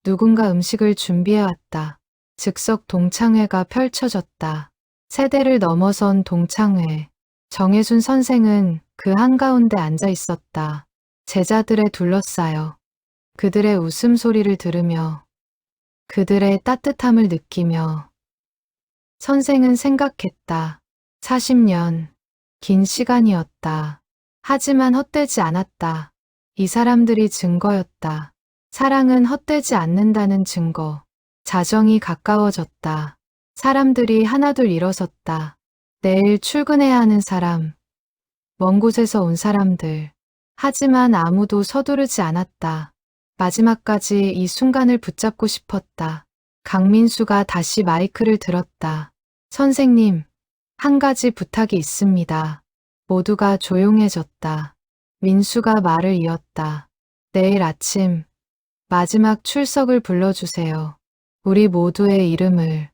S1: 누군가 음식을 준비해왔다. 즉석 동창회가 펼쳐졌다. 세대를 넘어선 동창회. 정혜순 선생은 그 한가운데 앉아 있었다. 제자들에 둘러싸여. 그들의 웃음소리를 들으며 그들의 따뜻함을 느끼며 선생은 생각했다. 40년, 긴 시간이었다. 하지만 헛되지 않았다. 이 사람들이 증거였다. 사랑은 헛되지 않는다는 증거. 자정이 가까워졌다. 사람들이 하나둘 일어섰다. 내일 출근해야 하는 사람, 먼 곳에서 온 사람들. 하지만 아무도 서두르지 않았다. 마지막까지 이 순간을 붙잡고 싶었다. 강민수가 다시 마이크를 들었다. 선생님, 한 가지 부탁이 있습니다. 모두가 조용해졌다. 민수가 말을 이었다. 내일 아침 마지막 출석을 불러주세요. 우리 모두의 이름을.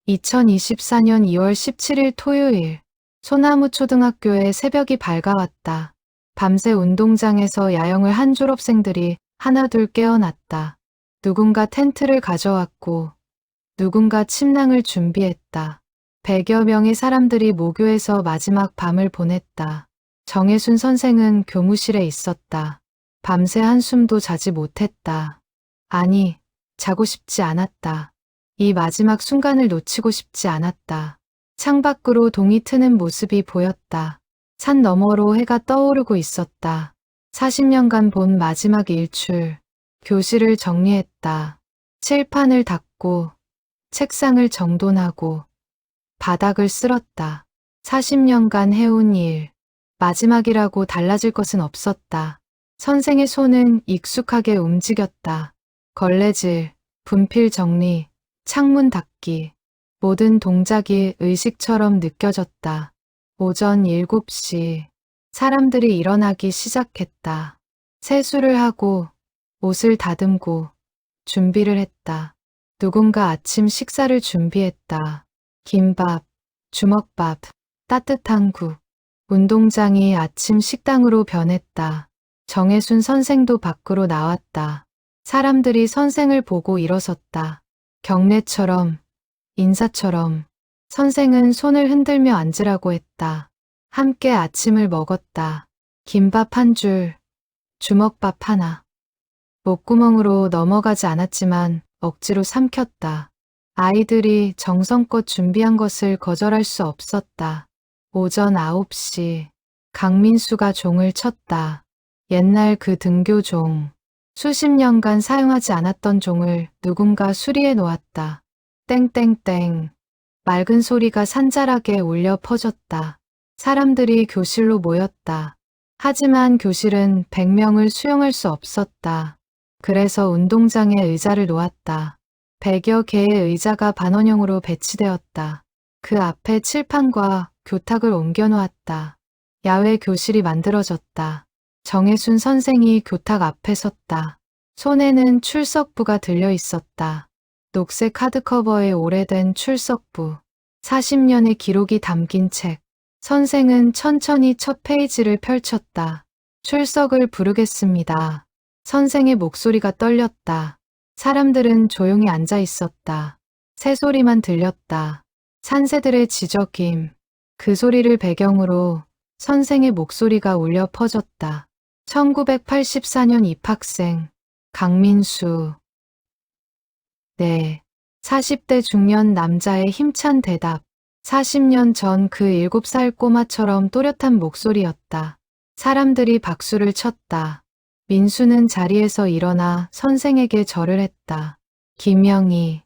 S1: 2024년 2월 17일 토요일 소나무 초등학교에 새벽이 밝아왔다. 밤새 운동장에서 야영을 한 졸업생들이 하나둘 깨어났다. 누군가 텐트를 가져왔고 누군가 침낭을 준비했다. 100여 명의 사람들이 모교에서 마지막 밤을 보냈다. 정혜순 선생은 교무실에 있었다. 밤새 한숨도 자지 못했다. 아니, 자고 싶지 않았다. 이 마지막 순간을 놓치고 싶지 않았다. 창밖으로 동이 트는 모습이 보였다. 산 너머로 해가 떠오르고 있었다. 40년간 본 마지막 일출. 교실을 정리했다. 칠판을 닦고 책상을 정돈하고 바닥을 쓸었다. 40년간 해온 일. 마지막이라고 달라질 것은 없었다. 선생의 손은 익숙하게 움직였다. 걸레질, 분필 정리, 창문 닫기. 모든 동작이 의식처럼 느껴졌다. 오전 7시. 사람들이 일어나기 시작했다. 세수를 하고 옷을 다듬고 준비를 했다. 누군가 아침 식사를 준비했다. 김밥, 주먹밥, 따뜻한 국. 운동장이 아침 식당으로 변했다. 정혜순 선생도 밖으로 나왔다. 사람들이 선생을 보고 일어섰다. 경례처럼, 인사처럼. 선생은 손을 흔들며 앉으라고 했다. 함께 아침을 먹었다. 김밥 한 줄, 주먹밥 하나. 목구멍으로 넘어가지 않았지만 억지로 삼켰다. 아이들이 정성껏 준비한 것을 거절할 수 없었다. 오전 9시. 강민수가 종을 쳤다. 옛날 그 등교종. 수십 년간 사용하지 않았던 종을 누군가 수리해 놓았다. 땡땡땡. 맑은 소리가 산자락에 울려 퍼졌다. 사람들이 교실로 모였다. 하지만 교실은 100명을 수용할 수 없었다. 그래서 운동장에 의자를 놓았다. 100여 개의 의자가 반원형으로 배치되었다. 그 앞에 칠판과 교탁을 옮겨 놓았다. 야외 교실이 만들어졌다. 정혜순 선생이 교탁 앞에 섰다. 손에는 출석부가 들려 있었다. 녹색 하드커버의 오래된 출석부. 40년의 기록이 담긴 책. 선생은 천천히 첫 페이지를 펼쳤다. 출석을 부르겠습니다. 선생의 목소리가 떨렸다. 사람들은 조용히 앉아 있었다. 새소리만 들렸다. 산새들의 지저귐. 그 소리를 배경으로 선생의 목소리가 울려 퍼졌다. 1984년 입학생 강민수. 네. 40대 중년 남자의 힘찬 대답. 40년 전 그 7살 꼬마처럼 또렷한 목소리였다. 사람들이 박수를 쳤다. 민수는 자리에서 일어나 선생에게 절을 했다. 김영희.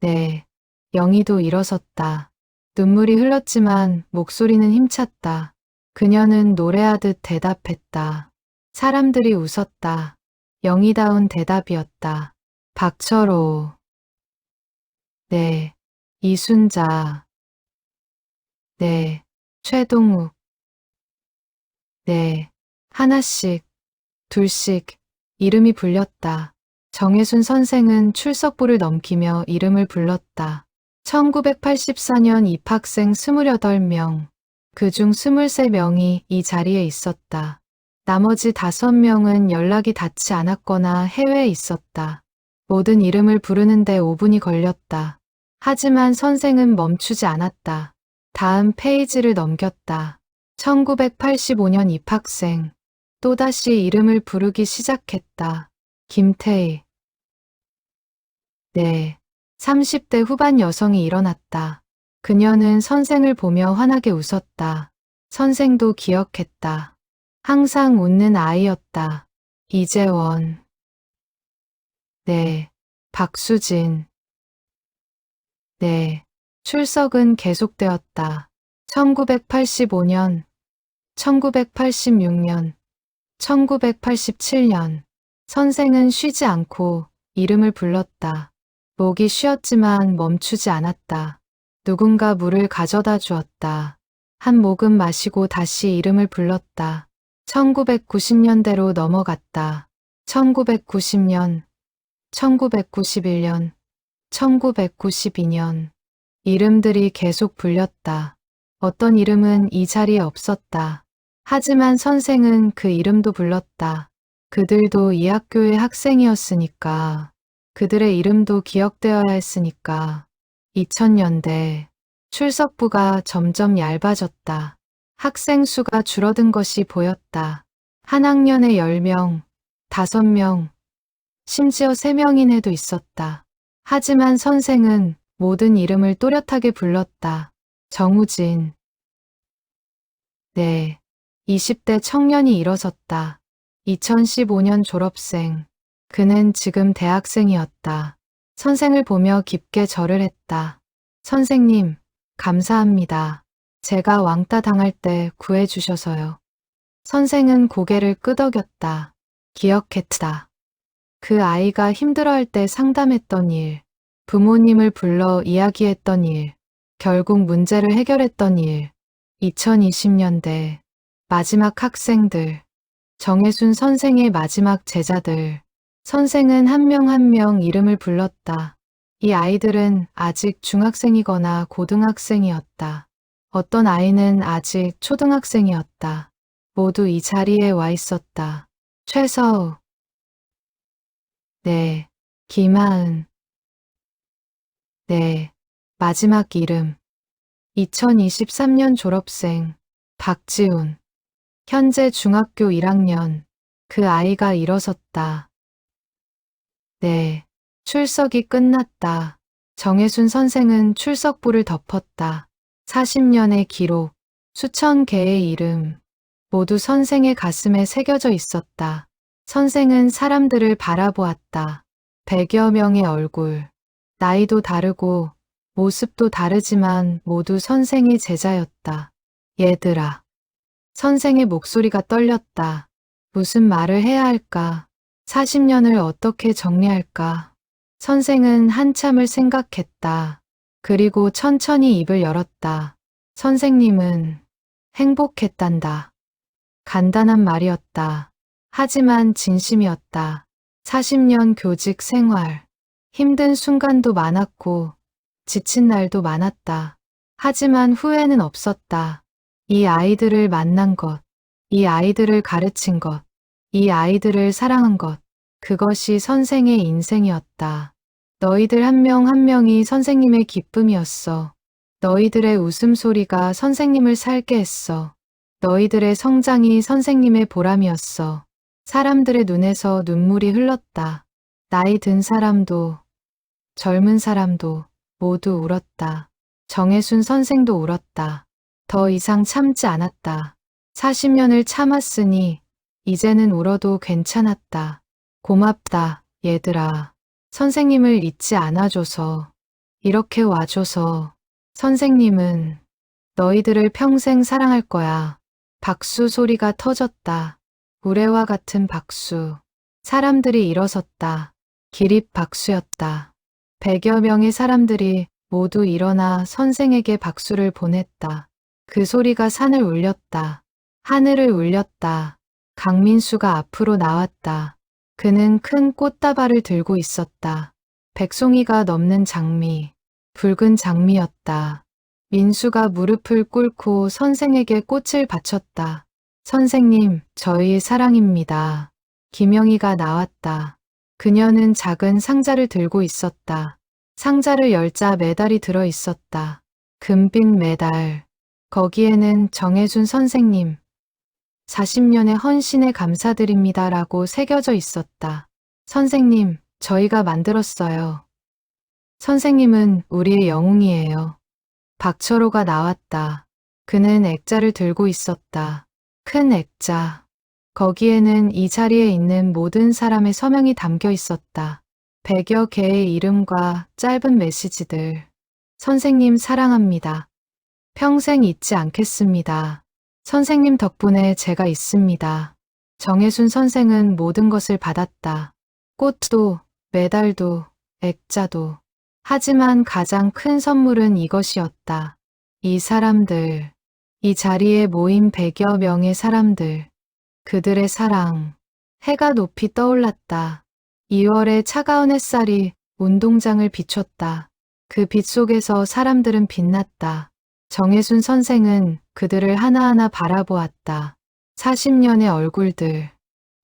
S1: 네. 영희도 일어섰다. 눈물이 흘렀지만 목소리는 힘찼다. 그녀는 노래하듯 대답했다. 사람들이 웃었다. 영희다운 대답이었다. 박철호. 네. 이순자. 네. 최동욱. 네. 하나씩, 둘씩 이름이 불렸다. 정혜순 선생은 출석부를 넘기며 이름을 불렀다. 1984년 입학생 28명. 그중 23명이 이 자리에 있었다. 나머지 5명은 연락이 닿지 않았거나 해외에 있었다. 모든 이름을 부르는데 5분이 걸렸다. 하지만 선생은 멈추지 않았다. 다음 페이지를 넘겼다. 1985년 입학생 또다시 이름을 부르기 시작했다. 김태희. 네. 30대 후반 여성이 일어났다. 그녀는 선생을 보며 환하게 웃었다. 선생도 기억했다. 항상 웃는 아이였다. 이재원. 네. 박수진. 네. 출석은 계속되었다. 1985년, 1986년, 1987년. 선생은 쉬지 않고 이름을 불렀다. 목이 쉬었지만 멈추지 않았다. 누군가 물을 가져다 주었다. 한 모금 마시고 다시 이름을 불렀다. 1990년대로 넘어갔다. 1990년, 1991년, 1992년. 이름들이 계속 불렸다. 어떤 이름은 이 자리에 없었다. 하지만 선생은 그 이름도 불렀다. 그들도 이 학교의 학생이었으니까. 그들의 이름도 기억되어야 했으니까. 2000년대 출석부가 점점 얇아졌다. 학생 수가 줄어든 것이 보였다. 한 학년에 10명, 5명, 심지어 3명인 해도 있었다. 하지만 선생은 모든 이름을 또렷하게 불렀다. 정우진. 네. 20대 청년이 일어섰다. 2015년 졸업생. 그는 지금 대학생이었다. 선생을 보며 깊게 절을 했다. 선생님, 감사합니다. 제가 왕따 당할 때 구해주셔서요. 선생은 고개를 끄덕였다. 기억했다. 그 아이가 힘들어할 때 상담했던 일, 부모님을 불러 이야기했던 일, 결국 문제를 해결했던 일. 2020년대 마지막 학생들, 정혜순 선생의 마지막 제자들. 선생은 한 명 한 명 이름을 불렀다. 이 아이들은 아직 중학생이거나 고등학생이었다. 어떤 아이는 아직 초등학생이었다. 모두 이 자리에 와 있었다. 최서우. 네. 김하은. 네. 마지막 이름. 2023년 졸업생. 박지훈. 현재 중학교 1학년. 그 아이가 일어섰다. 네. 출석이 끝났다. 정혜순 선생은 출석부를 덮었다. 40년의 기록, 수천 개의 이름, 모두 선생의 가슴에 새겨져 있었다. 선생은 사람들을 바라보았다. 100여 명의 얼굴, 나이도 다르고 모습도 다르지만 모두 선생의 제자였다. 얘들아. 선생의 목소리가 떨렸다. 무슨 말을 해야 할까? 40년을 어떻게 정리할까? 선생은 한참을 생각했다. 그리고 천천히 입을 열었다. 선생님은 행복했단다. 간단한 말이었다. 하지만 진심이었다. 40년 교직 생활. 힘든 순간도 많았고 지친 날도 많았다. 하지만 후회는 없었다. 이 아이들을 만난 것, 이 아이들을 가르친 것, 이 아이들을 사랑한 것, 그것이 선생의 인생이었다. 너희들 한 명 한 명이 선생님의 기쁨이었어. 너희들의 웃음소리가 선생님을 살게 했어. 너희들의 성장이 선생님의 보람이었어. 사람들의 눈에서 눈물이 흘렀다. 나이 든 사람도, 젊은 사람도 모두 울었다. 정혜순 선생도 울었다. 더 이상 참지 않았다. 40년을 참았으니 이제는 울어도 괜찮았다. 고맙다, 얘들아. 선생님을 잊지 않아줘서, 이렇게 와줘서. 선생님은 너희들을 평생 사랑할 거야. 박수 소리가 터졌다. 우레와 같은 박수. 사람들이 일어섰다. 기립 박수였다. 100여 명의 사람들이 모두 일어나 선생에게 박수를 보냈다. 그 소리가 산을 울렸다. 하늘을 울렸다. 강민수가 앞으로 나왔다. 그는 큰 꽃다발을 들고 있었다. 백송이가 넘는 장미, 붉은 장미였다. 민수가 무릎을 꿇고 선생에게 꽃을 바쳤다. 선생님, 저희 사랑입니다. 김영희가 나왔다. 그녀는 작은 상자를 들고 있었다. 상자를 열자 메달이 들어 있었다. 금빛 메달. 거기에는 정혜순 선생님, 40년의 헌신에 감사드립니다라고 새겨져 있었다. 선생님, 저희가 만들었어요. 선생님은 우리의 영웅이에요. 박철호가 나왔다. 그는 액자를 들고 있었다. 큰 액자. 거기에는 이 자리에 있는 모든 사람의 서명이 담겨 있었다. 100여 개의 이름과 짧은 메시지들. 선생님 사랑합니다. 평생 잊지 않겠습니다. 선생님 덕분에 제가 있습니다. 정혜순 선생은 모든 것을 받았다. 꽃도, 메달도, 액자도. 하지만 가장 큰 선물은 이것이었다. 이 사람들, 이 자리에 모인 100여 명의 사람들, 그들의 사랑. 해가 높이 떠올랐다. 2월의 차가운 햇살이 운동장을 비췄다. 그 빛 속에서 사람들은 빛났다. 정혜순 선생은 그들을 하나하나 바라보았다. 40년의 얼굴들.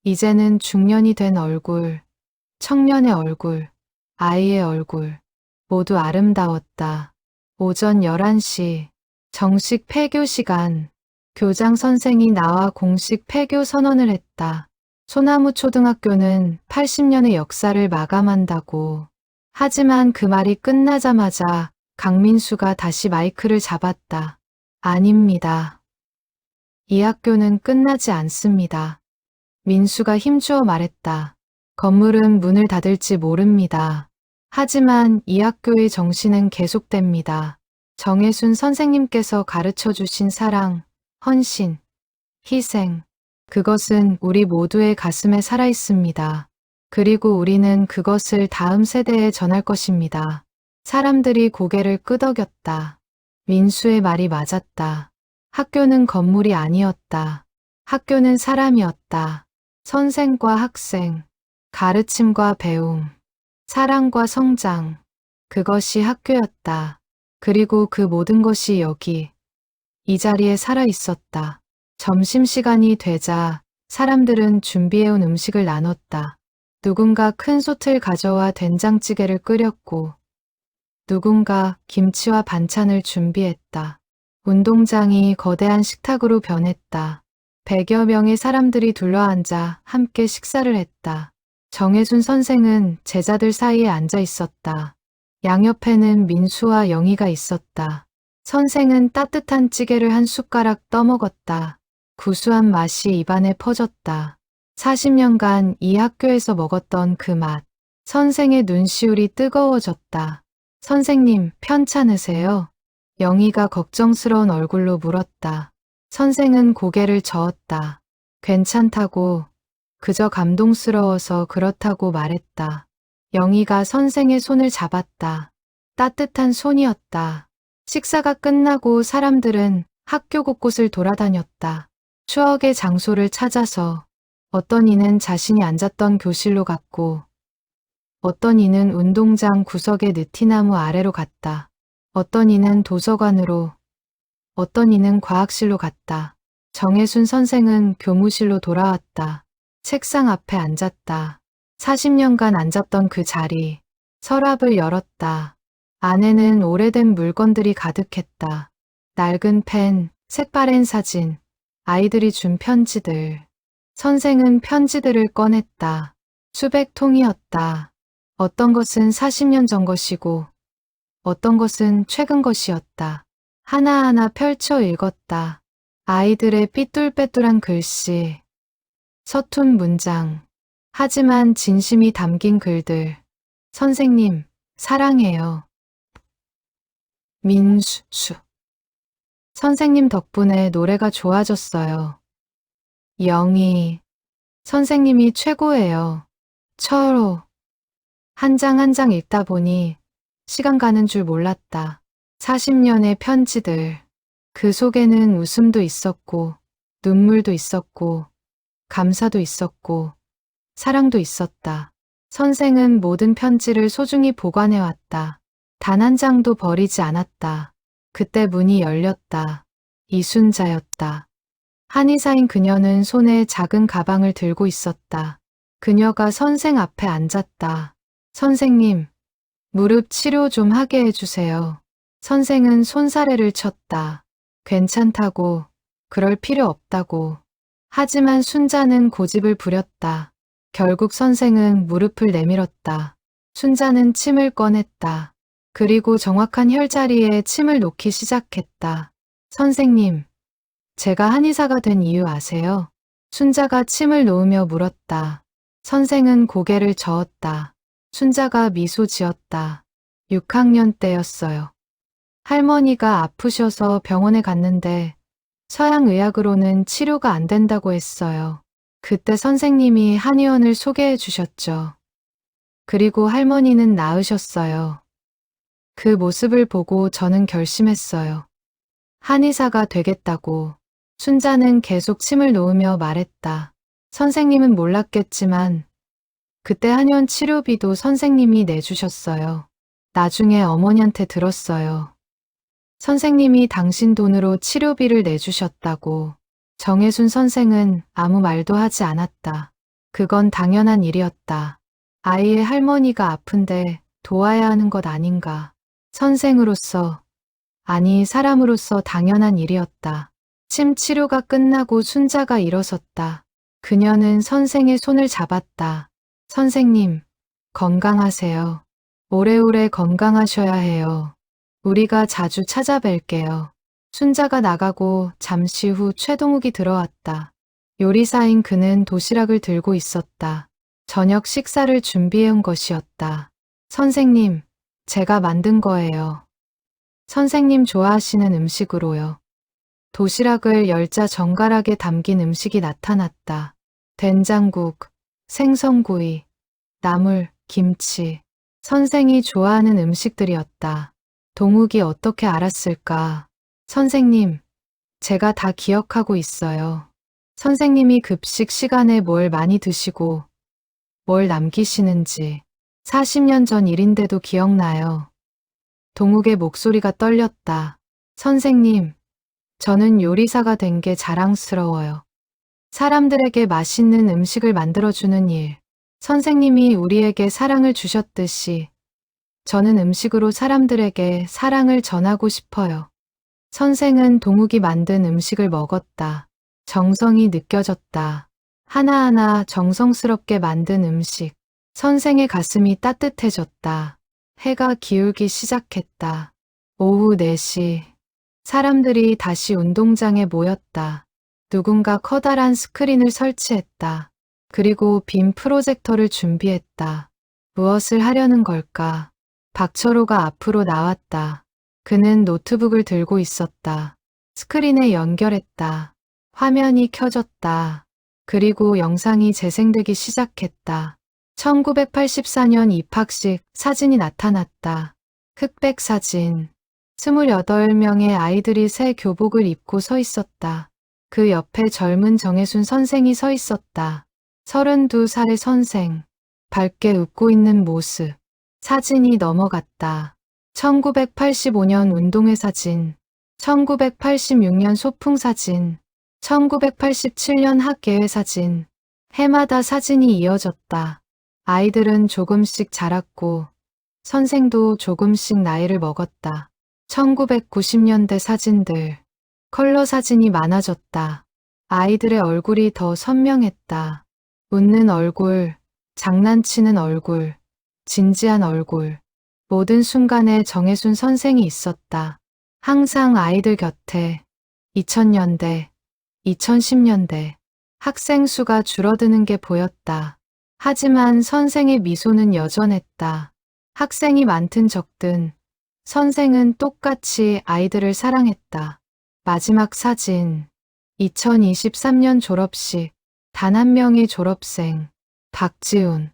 S1: 이제는 중년이 된 얼굴, 청년의 얼굴, 아이의 얼굴. 모두 아름다웠다. 오전 11시, 정식 폐교 시간. 교장 선생이 나와 공식 폐교 선언을 했다. 소나무 초등학교는 80년의 역사를 마감한다고. 하지만 그 말이 끝나자마자 강민수가 다시 마이크를 잡았다. 아닙니다. 이 학교는 끝나지 않습니다. 민수가 힘주어 말했다. 건물은 문을 닫을지 모릅니다. 하지만 이 학교의 정신은 계속됩니다. 정혜순 선생님께서 가르쳐 주신 사랑, 헌신, 희생. 그것은 우리 모두의 가슴에 살아 있습니다. 그리고 우리는 그것을 다음 세대에 전할 것입니다. 사람들이 고개를 끄덕였다. 민수의 말이 맞았다. 학교는 건물이 아니었다. 학교는 사람이었다. 선생과 학생, 가르침과 배움, 사랑과 성장. 그것이 학교였다. 그리고 그 모든 것이 여기, 이 자리에 살아 있었다. 점심시간이 되자 사람들은 준비해온 음식을 나눴다. 누군가 큰 솥을 가져와 된장찌개를 끓였고, 누군가 김치와 반찬을 준비했다. 운동장이 거대한 식탁으로 변했다. 100여 명의 사람들이 둘러앉아 함께 식사를 했다. 정혜순 선생은 제자들 사이에 앉아 있었다. 양옆에는 민수와 영희가 있었다. 선생은 따뜻한 찌개를 한 숟가락 떠먹었다. 구수한 맛이 입안에 퍼졌다. 40년간 이 학교에서 먹었던 그 맛. 선생의 눈시울이 뜨거워졌다. 선생님, 편찮으세요? 영희가 걱정스러운 얼굴로 물었다. 선생은 고개를 저었다. 괜찮다고, 그저 감동스러워서 그렇다고 말했다. 영희가 선생의 손을 잡았다. 따뜻한 손이었다. 식사가 끝나고 사람들은 학교 곳곳을 돌아다녔다. 추억의 장소를 찾아서 어떤 이는 자신이 앉았던 교실로 갔고, 어떤 이는 운동장 구석의 느티나무 아래로 갔다. 어떤 이는 도서관으로, 어떤 이는 과학실로 갔다. 정혜순 선생은 교무실로 돌아왔다. 책상 앞에 앉았다. 40년간 앉았던 그 자리, 서랍을 열었다. 안에는 오래된 물건들이 가득했다. 낡은 펜, 색바랜 사진, 아이들이 준 편지들. 선생은 편지들을 꺼냈다. 수백 통이었다. 어떤 것은 40년 전 것이고, 어떤 것은 최근 것이었다. 하나하나 펼쳐 읽었다. 아이들의 삐뚤빼뚤한 글씨, 서툰 문장, 하지만 진심이 담긴 글들. 선생님, 사랑해요. 민수. 선생님 덕분에 노래가 좋아졌어요. 영희. 선생님이 최고예요. 철호. 한 장 한 장 읽다 보니 시간 가는 줄 몰랐다. 40년의 편지들. 그 속에는 웃음도 있었고, 눈물도 있었고, 감사도 있었고, 사랑도 있었다. 선생은 모든 편지를 소중히 보관해왔다. 단 한 장도 버리지 않았다. 그때 문이 열렸다. 이순자였다. 한의사인 그녀는 손에 작은 가방을 들고 있었다. 그녀가 선생 앞에 앉았다. 선생님, 무릎 치료 좀 하게 해주세요. 선생은 손사래를 쳤다. 괜찮다고, 그럴 필요 없다고. 하지만 순자는 고집을 부렸다. 결국 선생은 무릎을 내밀었다. 순자는 침을 꺼냈다. 그리고 정확한 혈자리에 침을 놓기 시작했다. 선생님, 제가 한의사가 된 이유 아세요? 순자가 침을 놓으며 물었다. 선생은 고개를 저었다. 순자가 미소 지었다. 6학년 때였어요. 할머니가 아프셔서 병원에 갔는데 서양의학으로는 치료가 안 된다고 했어요. 그때 선생님이 한의원을 소개해 주셨죠. 그리고 할머니는 나으셨어요. 그 모습을 보고 저는 결심했어요. 한의사가 되겠다고. 순자는 계속 침을 놓으며 말했다. 선생님은 몰랐겠지만 그때 한의원 치료비도 선생님이 내주셨어요. 나중에 어머니한테 들었어요. 선생님이 당신 돈으로 치료비를 내주셨다고. 정혜순 선생은 아무 말도 하지 않았다. 그건 당연한 일이었다. 아이의 할머니가 아픈데 도와야 하는 것 아닌가. 선생으로서, 아니 사람으로서 당연한 일이었다. 침 치료가 끝나고 순자가 일어섰다. 그녀는 선생의 손을 잡았다. 선생님, 건강하세요. 오래오래 건강하셔야 해요. 우리가 자주 찾아뵐게요. 순자가 나가고 잠시 후 최동욱이 들어왔다. 요리사인 그는 도시락을 들고 있었다. 저녁 식사를 준비해온 것이었다. 선생님, 제가 만든 거예요. 선생님 좋아하시는 음식으로요. 도시락을 열자 정갈하게 담긴 음식이 나타났다. 된장국, 생선구이, 나물, 김치. 선생이 좋아하는 음식들이었다. 동욱이 어떻게 알았을까? 선생님, 제가 다 기억하고 있어요. 선생님이 급식 시간에 뭘 많이 드시고 뭘 남기시는지 40년 전 일인데도 기억나요. 동욱의 목소리가 떨렸다. 선생님, 저는 요리사가 된 게 자랑스러워요. 사람들에게 맛있는 음식을 만들어주는 일. 선생님이 우리에게 사랑을 주셨듯이 저는 음식으로 사람들에게 사랑을 전하고 싶어요. 선생은 동욱이 만든 음식을 먹었다. 정성이 느껴졌다. 하나하나 정성스럽게 만든 음식. 선생의 가슴이 따뜻해졌다. 해가 기울기 시작했다. 오후 4시. 사람들이 다시 운동장에 모였다. 누군가 커다란 스크린을 설치했다. 그리고 빔 프로젝터를 준비했다. 무엇을 하려는 걸까? 박철호가 앞으로 나왔다. 그는 노트북을 들고 있었다. 스크린에 연결했다. 화면이 켜졌다. 그리고 영상이 재생되기 시작했다. 1984년 입학식 사진이 나타났다. 흑백 사진. 28명의 아이들이 새 교복을 입고 서 있었다. 그 옆에 젊은 정혜순 선생이 서 있었다. 32살의 선생. 밝게 웃고 있는 모습. 사진이 넘어갔다. 1985년 운동회 사진. 1986년 소풍 사진. 1987년 학예회 사진. 해마다 사진이 이어졌다. 아이들은 조금씩 자랐고 선생도 조금씩 나이를 먹었다. 1990년대 사진들. 컬러 사진이 많아졌다. 아이들의 얼굴이 더 선명했다. 웃는 얼굴, 장난치는 얼굴, 진지한 얼굴. 모든 순간에 정혜순 선생이 있었다. 항상 아이들 곁에. 2000년대, 2010년대. 학생 수가 줄어드는 게 보였다. 하지만 선생의 미소는 여전했다. 학생이 많든 적든 선생은 똑같이 아이들을 사랑했다. 마지막 사진. 2023년 졸업식. 단 한 명의 졸업생. 박지훈.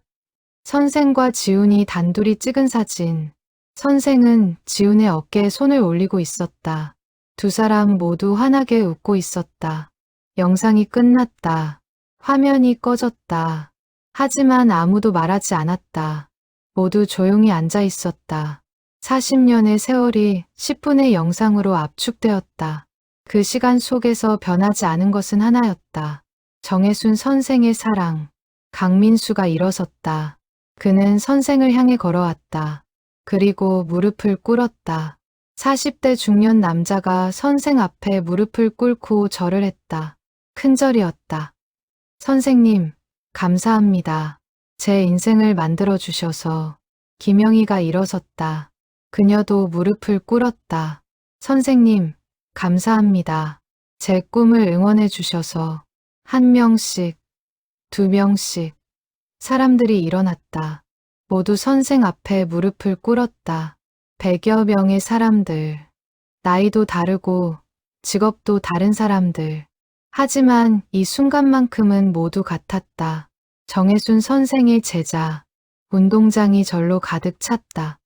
S1: 선생과 지훈이 단둘이 찍은 사진. 선생은 지훈의 어깨에 손을 올리고 있었다. 두 사람 모두 환하게 웃고 있었다. 영상이 끝났다. 화면이 꺼졌다. 하지만 아무도 말하지 않았다. 모두 조용히 앉아 있었다. 40년의 세월이 10분의 영상으로 압축되었다. 그 시간 속에서 변하지 않은 것은 하나였다. 정혜순 선생의 사랑. 강민수가 일어섰다. 그는 선생을 향해 걸어왔다. 그리고 무릎을 꿇었다. 40대 중년 남자가 선생 앞에 무릎을 꿇고 절을 했다. 큰절이었다. 선생님, 감사합니다. 제 인생을 만들어 주셔서. 김영희가 일어섰다. 그녀도 무릎을 꿇었다. 선생님, 감사합니다. 제 꿈을 응원해 주셔서. 한 명씩, 두 명씩. 사람들이 일어났다. 모두 선생 앞에 무릎을 꿇었다. 100여 명의 사람들. 나이도 다르고 직업도 다른 사람들. 하지만 이 순간만큼은 모두 같았다. 정혜순 선생의 제자. 운동장이 절로 가득 찼다.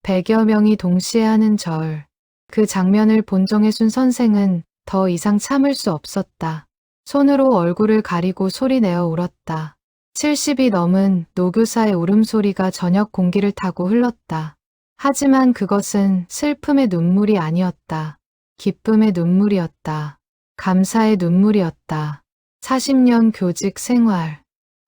S1: 100여 명이 동시에 하는 절. 그 장면을 본 정혜순 선생은 더 이상 참을 수 없었다. 손으로 얼굴을 가리고 소리내어 울었다. 70이 넘은 노교사의 울음소리가 저녁 공기를 타고 흘렀다. 하지만 그것은 슬픔의 눈물이 아니었다. 기쁨의 눈물이었다. 감사의 눈물이었다. 40년 교직 생활.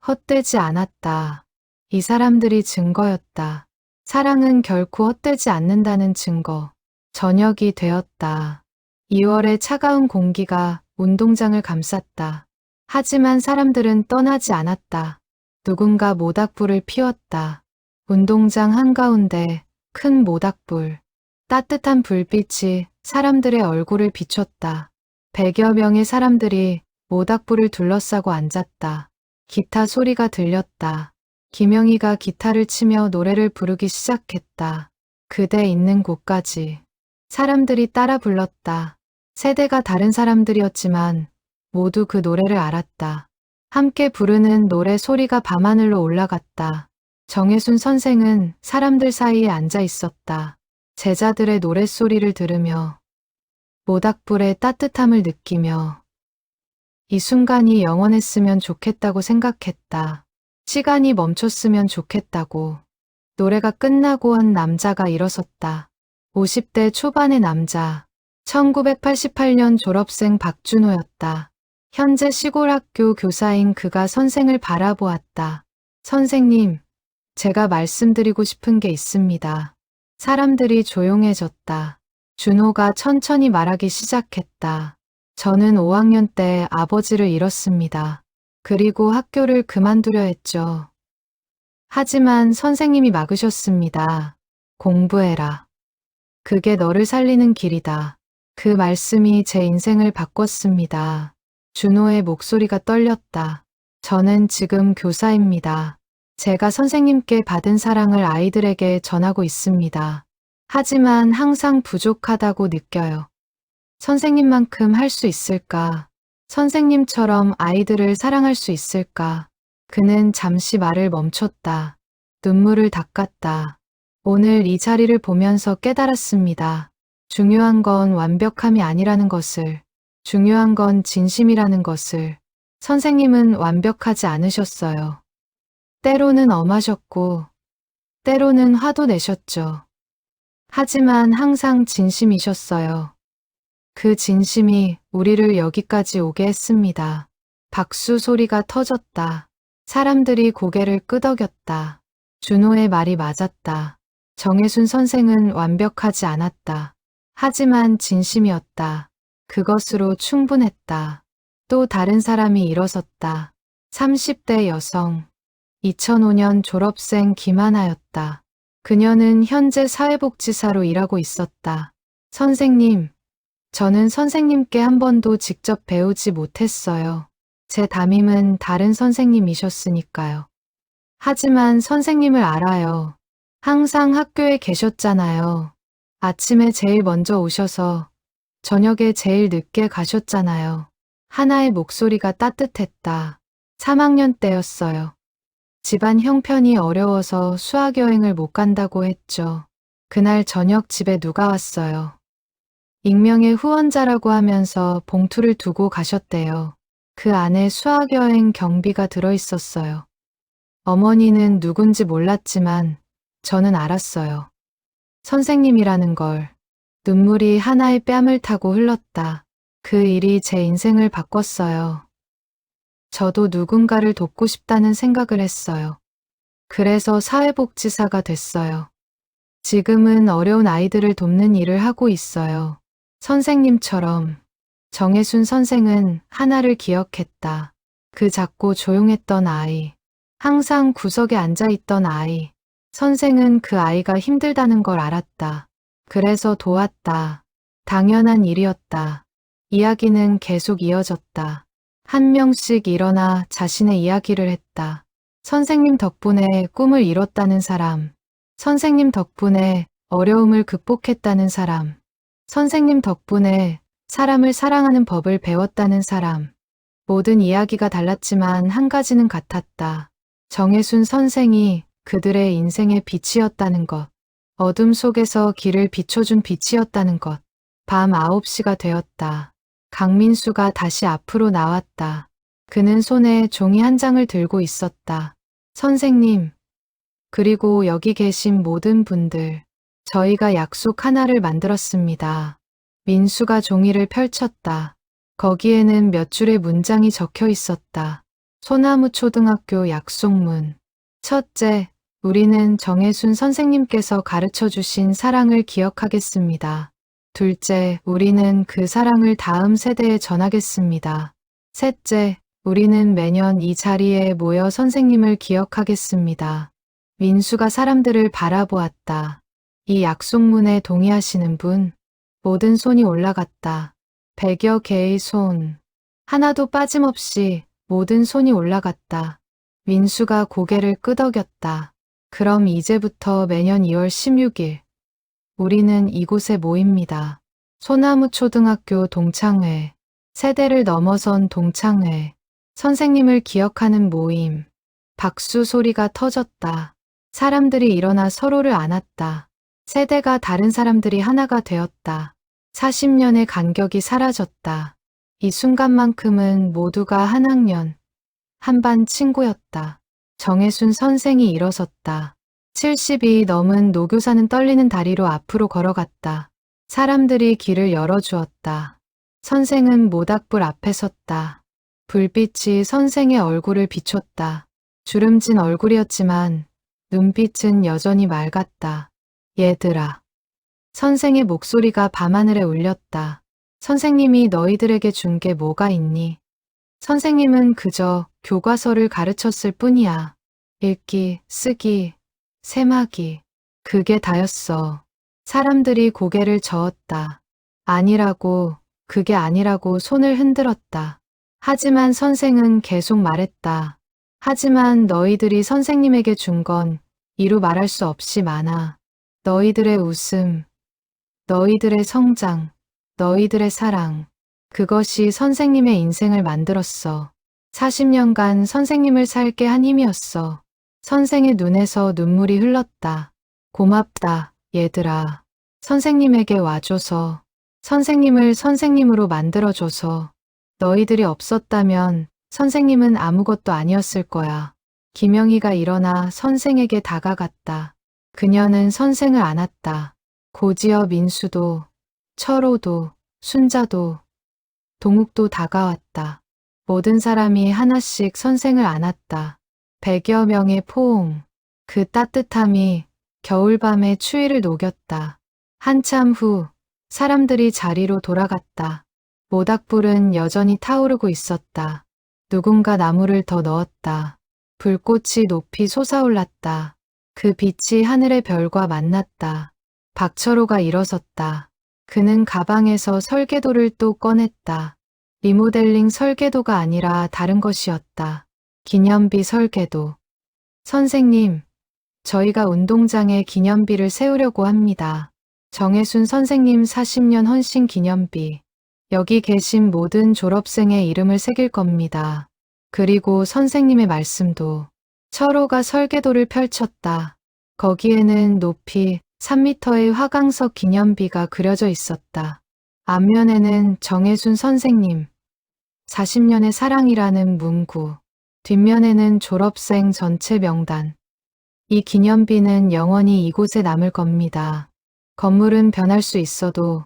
S1: 헛되지 않았다. 이 사람들이 증거였다. 사랑은 결코 헛되지 않는다는 증거. 저녁이 되었다. 2월의 차가운 공기가 운동장을 감쌌다. 하지만 사람들은 떠나지 않았다. 누군가 모닥불을 피웠다. 운동장 한가운데 큰 모닥불. 따뜻한 불빛이 사람들의 얼굴을 비췄다. 100여 명의 사람들이 모닥불을 둘러싸고 앉았다. 기타 소리가 들렸다. 김영희가 기타를 치며 노래를 부르기 시작했다. 그대 있는 곳까지. 사람들이 따라 불렀다. 세대가 다른 사람들이었지만 모두 그 노래를 알았다. 함께 부르는 노래 소리가 밤하늘로 올라갔다. 정혜순 선생은 사람들 사이에 앉아 있었다. 제자들의 노랫소리를 들으며 모닥불의 따뜻함을 느끼며 이 순간이 영원했으면 좋겠다고 생각했다. 시간이 멈췄으면 좋겠다고. 노래가 끝나고 한 남자가 일어섰다. 50대 초반의 남자. 1988년 졸업생 박준호였다. 현재 시골학교 교사인 그가 선생을 바라보았다. 선생님, 제가 말씀드리고 싶은 게 있습니다. 사람들이 조용해졌다. 준호가 천천히 말하기 시작했다. 저는 5학년 때 아버지를 잃었습니다. 그리고 학교를 그만두려 했죠. 하지만 선생님이 막으셨습니다. 공부해라. 그게 너를 살리는 길이다. 그 말씀이 제 인생을 바꿨습니다. 준호의 목소리가 떨렸다. 저는 지금 교사입니다. 제가 선생님께 받은 사랑을 아이들에게 전하고 있습니다. 하지만 항상 부족하다고 느껴요. 선생님만큼 할 수 있을까? 선생님처럼 아이들을 사랑할 수 있을까? 그는 잠시 말을 멈췄다. 눈물을 닦았다. 오늘 이 자리를 보면서 깨달았습니다. 중요한 건 완벽함이 아니라는 것을, 중요한 건 진심이라는 것을. 선생님은 완벽하지 않으셨어요. 때로는 엄하셨고, 때로는 화도 내셨죠. 하지만 항상 진심이셨어요. 그 진심이 우리를 여기까지 오게 했습니다. 박수 소리가 터졌다. 사람들이 고개를 끄덕였다. 준호의 말이 맞았다. 정혜순 선생은 완벽하지 않았다. 하지만 진심이었다. 그것으로 충분했다. 또 다른 사람이 일어섰다. 30대 여성. 2005년 졸업생 김하나였다. 그녀는 현재 사회복지사로 일하고 있었다. 선생님, 저는 선생님께 한 번도 직접 배우지 못했어요. 제 담임은 다른 선생님이셨으니까요. 하지만 선생님을 알아요. 항상 학교에 계셨잖아요. 아침에 제일 먼저 오셔서 저녁에 제일 늦게 가셨잖아요. 하나의 목소리가 따뜻했다. 3학년 때였어요. 집안 형편이 어려워서 수학여행을 못 간다고 했죠. 그날 저녁 집에 누가 왔어요. 익명의 후원자라고 하면서 봉투를 두고 가셨대요. 그 안에 수학여행 경비가 들어있었어요. 어머니는 누군지 몰랐지만 저는 알았어요. 선생님이라는 걸. 눈물이 하나의 뺨을 타고 흘렀다. 그 일이 제 인생을 바꿨어요. 저도 누군가를 돕고 싶다는 생각을 했어요. 그래서 사회복지사가 됐어요. 지금은 어려운 아이들을 돕는 일을 하고 있어요. 선생님처럼 정혜순 선생은 하나를 기억했다. 그 작고 조용했던 아이. 항상 구석에 앉아있던 아이. 선생은 그 아이가 힘들다는 걸 알았다. 그래서 도왔다. 당연한 일이었다. 이야기는 계속 이어졌다. 한 명씩 일어나 자신의 이야기를 했다. 선생님 덕분에 꿈을 이뤘다는 사람. 선생님 덕분에 어려움을 극복했다는 사람. 선생님 덕분에 사람을 사랑하는 법을 배웠다는 사람. 모든 이야기가 달랐지만 한 가지는 같았다. 정혜순 선생이 그들의 인생의 빛이었다는 것. 어둠 속에서 길을 비춰준 빛이었다는 것. 밤 9시가 되었다. 강민수가 다시 앞으로 나왔다. 그는 손에 종이 한 장을 들고 있었다. 선생님, 그리고 여기 계신 모든 분들, 저희가 약속 하나를 만들었습니다. 민수가 종이를 펼쳤다. 거기에는 몇 줄의 문장이 적혀 있었다. 소나무 초등학교 약속문. 첫째, 우리는 정혜순 선생님께서 가르쳐 주신 사랑을 기억하겠습니다. 둘째, 우리는 그 사랑을 다음 세대에 전하겠습니다. 셋째, 우리는 매년 이 자리에 모여 선생님을 기억하겠습니다. 민수가 사람들을 바라보았다. 이 약속문에 동의하시는 분? 모든 손이 올라갔다. 100여 개의 손. 하나도 빠짐없이 모든 손이 올라갔다. 민수가 고개를 끄덕였다. 그럼 이제부터 매년 2월 16일 우리는 이곳에 모입니다. 소나무 초등학교 동창회. 세대를 넘어선 동창회. 선생님을 기억하는 모임. 박수 소리가 터졌다. 사람들이 일어나 서로를 안았다. 세대가 다른 사람들이 하나가 되었다. 40년의 간격이 사라졌다. 이 순간만큼은 모두가 한 학년, 한 반 친구였다. 정혜순 선생이 일어섰다. 70이 넘은 노교사는 떨리는 다리로 앞으로 걸어갔다. 사람들이 길을 열어주었다. 선생은 모닥불 앞에 섰다. 불빛이 선생의 얼굴을 비췄다. 주름진 얼굴이었지만 눈빛은 여전히 맑았다. 얘들아. 선생의 목소리가 밤하늘에 울렸다. 선생님이 너희들에게 준 게 뭐가 있니? 선생님은 그저 교과서를 가르쳤을 뿐이야. 읽기, 쓰기, 세마기. 그게 다였어. 사람들이 고개를 저었다. 아니라고, 그게 아니라고 손을 흔들었다. 하지만 선생은 계속 말했다. 하지만 너희들이 선생님에게 준 건 이루 말할 수 없이 많아. 너희들의 웃음, 너희들의 성장, 너희들의 사랑. 그것이 선생님의 인생을 만들었어. 40년간 선생님을 살게 한 힘이었어. 선생의 눈에서 눈물이 흘렀다. 고맙다, 얘들아. 선생님에게 와줘서, 선생님을 선생님으로 만들어줘서. 너희들이 없었다면 선생님은 아무것도 아니었을 거야. 김영희가 일어나 선생에게 다가갔다. 그녀는 선생을 안았다. 고지여 민수도, 철호도, 순자도, 동욱도 다가왔다. 모든 사람이 하나씩 선생을 안았다. 100여 명의 포옹. 그 따뜻함이 겨울밤의 추위를 녹였다. 한참 후 사람들이 자리로 돌아갔다. 모닥불은 여전히 타오르고 있었다. 누군가 나무를 더 넣었다. 불꽃이 높이 솟아올랐다. 그 빛이 하늘의 별과 만났다. 박철호가 일어섰다. 그는 가방에서 설계도를 또 꺼냈다. 리모델링 설계도가 아니라 다른 것이었다. 기념비 설계도. 선생님, 저희가 운동장에 기념비를 세우려고 합니다. 정혜순 선생님 40년 헌신 기념비. 여기 계신 모든 졸업생의 이름을 새길 겁니다. 그리고 선생님의 말씀도. 철호가 설계도를 펼쳤다. 거기에는 높이 3m의 화강석 기념비가 그려져 있었다. 앞면에는 정혜순 선생님, 40년의 사랑이라는 문구, 뒷면에는 졸업생 전체 명단. 이 기념비는 영원히 이곳에 남을 겁니다. 건물은 변할 수 있어도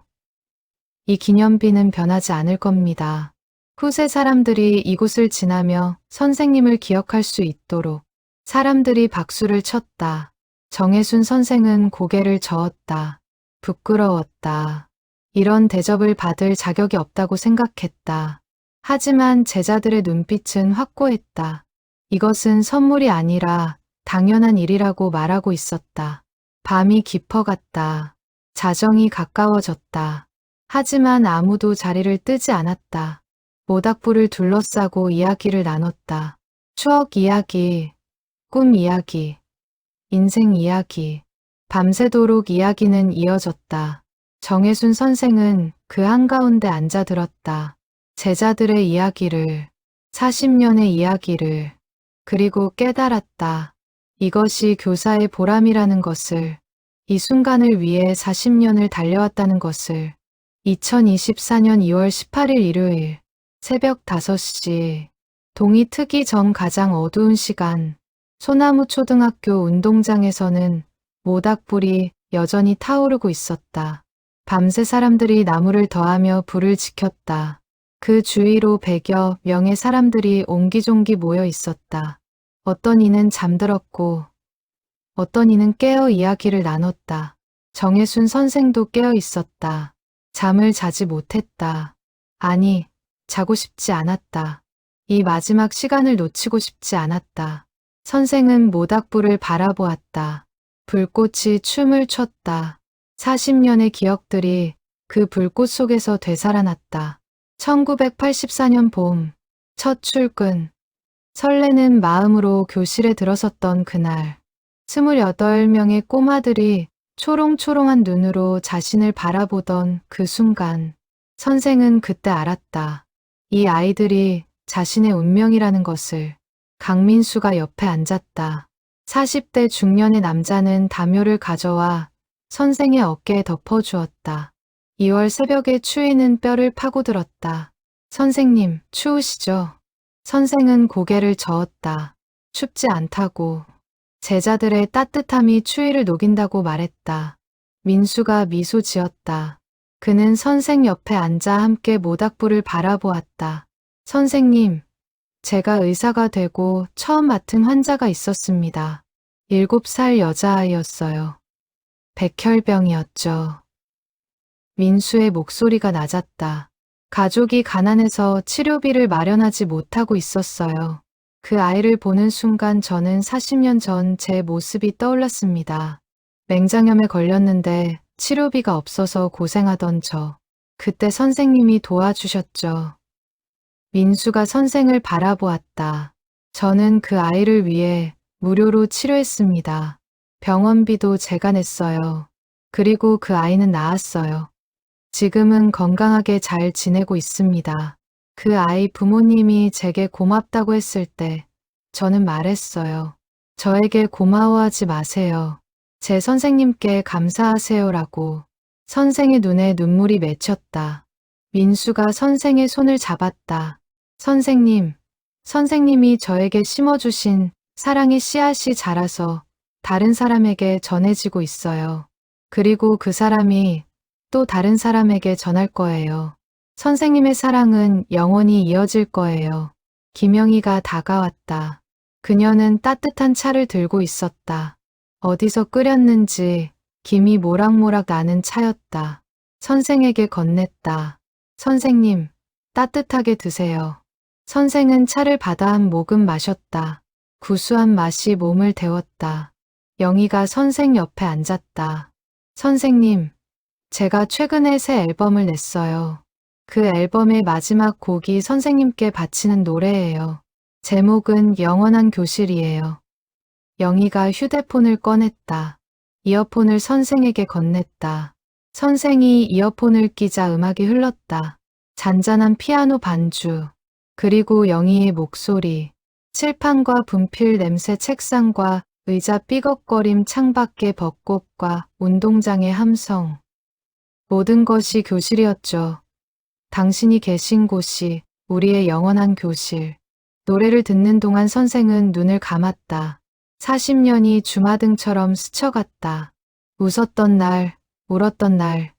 S1: 이 기념비는 변하지 않을 겁니다. 후세 사람들이 이곳을 지나며 선생님을 기억할 수 있도록. 사람들이 박수를 쳤다. 정혜순 선생은 고개를 저었다. 부끄러웠다. 이런 대접을 받을 자격이 없다고 생각했다. 하지만 제자들의 눈빛은 확고했다. 이것은 선물이 아니라 당연한 일이라고 말하고 있었다. 밤이 깊어갔다. 자정이 가까워졌다. 하지만 아무도 자리를 뜨지 않았다. 모닥불을 둘러싸고 이야기를 나눴다. 추억 이야기, 꿈 이야기, 인생 이야기. 밤새도록 이야기는 이어졌다. 정혜순 선생은 그 한가운데 앉아 들었다. 제자들의 이야기를, 40년의 이야기를, 그리고 깨달았다. 이것이 교사의 보람이라는 것을, 이 순간을 위해 40년을 달려왔다는 것을. 2024년 2월 18일 일요일, 새벽 5시, 동이 트기 전 가장 어두운 시간, 소나무 초등학교 운동장에서는 모닥불이 여전히 타오르고 있었다. 밤새 사람들이 나무를 더하며 불을 지켰다. 그 주위로 100여 명의 사람들이 옹기종기 모여 있었다. 어떤 이는 잠들었고 어떤 이는 깨어 이야기를 나눴다. 정혜순 선생도 깨어 있었다. 잠을 자지 못했다. 아니, 자고 싶지 않았다. 이 마지막 시간을 놓치고 싶지 않았다. 선생은 모닥불을 바라보았다. 불꽃이 춤을 췄다. 40년의 기억들이 그 불꽃 속에서 되살아났다. 1984년 봄, 첫 출근. 설레는 마음으로 교실에 들어섰던 그날, 28명의 꼬마들이 초롱초롱한 눈으로 자신을 바라보던 그 순간, 선생은 그때 알았다. 이 아이들이 자신의 운명이라는 것을. 강민수가 옆에 앉았다. 40대 중년의 남자는 담요를 가져와 선생의 어깨에 덮어주었다. 2월 새벽의 추위는 뼈를 파고들었다. 선생님, 추우시죠? 선생은 고개를 저었다. 춥지 않다고. 제자들의 따뜻함이 추위를 녹인다고 말했다. 민수가 미소 지었다. 그는 선생 옆에 앉아 함께 모닥불을 바라보았다. 선생님, 제가 의사가 되고 처음 맡은 환자가 있었습니다. 7살 여자아이였어요. 백혈병이었죠. 민수의 목소리가 낮았다. 가족이 가난해서 치료비를 마련하지 못하고 있었어요. 그 아이를 보는 순간 저는 40년 전 제 모습이 떠올랐습니다. 맹장염에 걸렸는데 치료비가 없어서 고생하던 저. 그때 선생님이 도와주셨죠. 민수가 선생을 바라보았다. 저는 그 아이를 위해 무료로 치료했습니다. 병원비도 제가 냈어요. 그리고 그 아이는 나았어요. 지금은 건강하게 잘 지내고 있습니다. 그 아이 부모님이 제게 고맙다고 했을 때 저는 말했어요. 저에게 고마워하지 마세요. 제 선생님께 감사하세요라고. 선생의 눈에 눈물이 맺혔다. 민수가 선생의 손을 잡았다. 선생님, 선생님이 저에게 심어주신 사랑의 씨앗이 자라서 다른 사람에게 전해지고 있어요. 그리고 그 사람이 또 다른 사람에게 전할 거예요. 선생님의 사랑은 영원히 이어질 거예요. 김영희가 다가왔다. 그녀는 따뜻한 차를 들고 있었다. 어디서 끓였는지 김이 모락모락 나는 차였다. 선생에게 건넸다. 선생님, 따뜻하게 드세요. 선생은 차를 받아 한 모금 마셨다. 구수한 맛이 몸을 데웠다. 영희가 선생 옆에 앉았다. 선생님, 제가 최근에 새 앨범을 냈어요. 그 앨범의 마지막 곡이 선생님께 바치는 노래예요. 제목은 영원한 교실이에요. 영희가 휴대폰을 꺼냈다. 이어폰을 선생에게 건넸다. 선생이 이어폰을 끼자 음악이 흘렀다. 잔잔한 피아노 반주, 그리고 영희의 목소리, 칠판과 분필 냄새 책상과 의자 삐걱거림 창밖의 벚꽃과 운동장의 함성. 모든 것이 교실이었죠. 당신이 계신 곳이 우리의 영원한 교실. 노래를 듣는 동안 선생은 눈을 감았다. 40년이 주마등처럼 스쳐갔다. 웃었던 날, 울었던 날,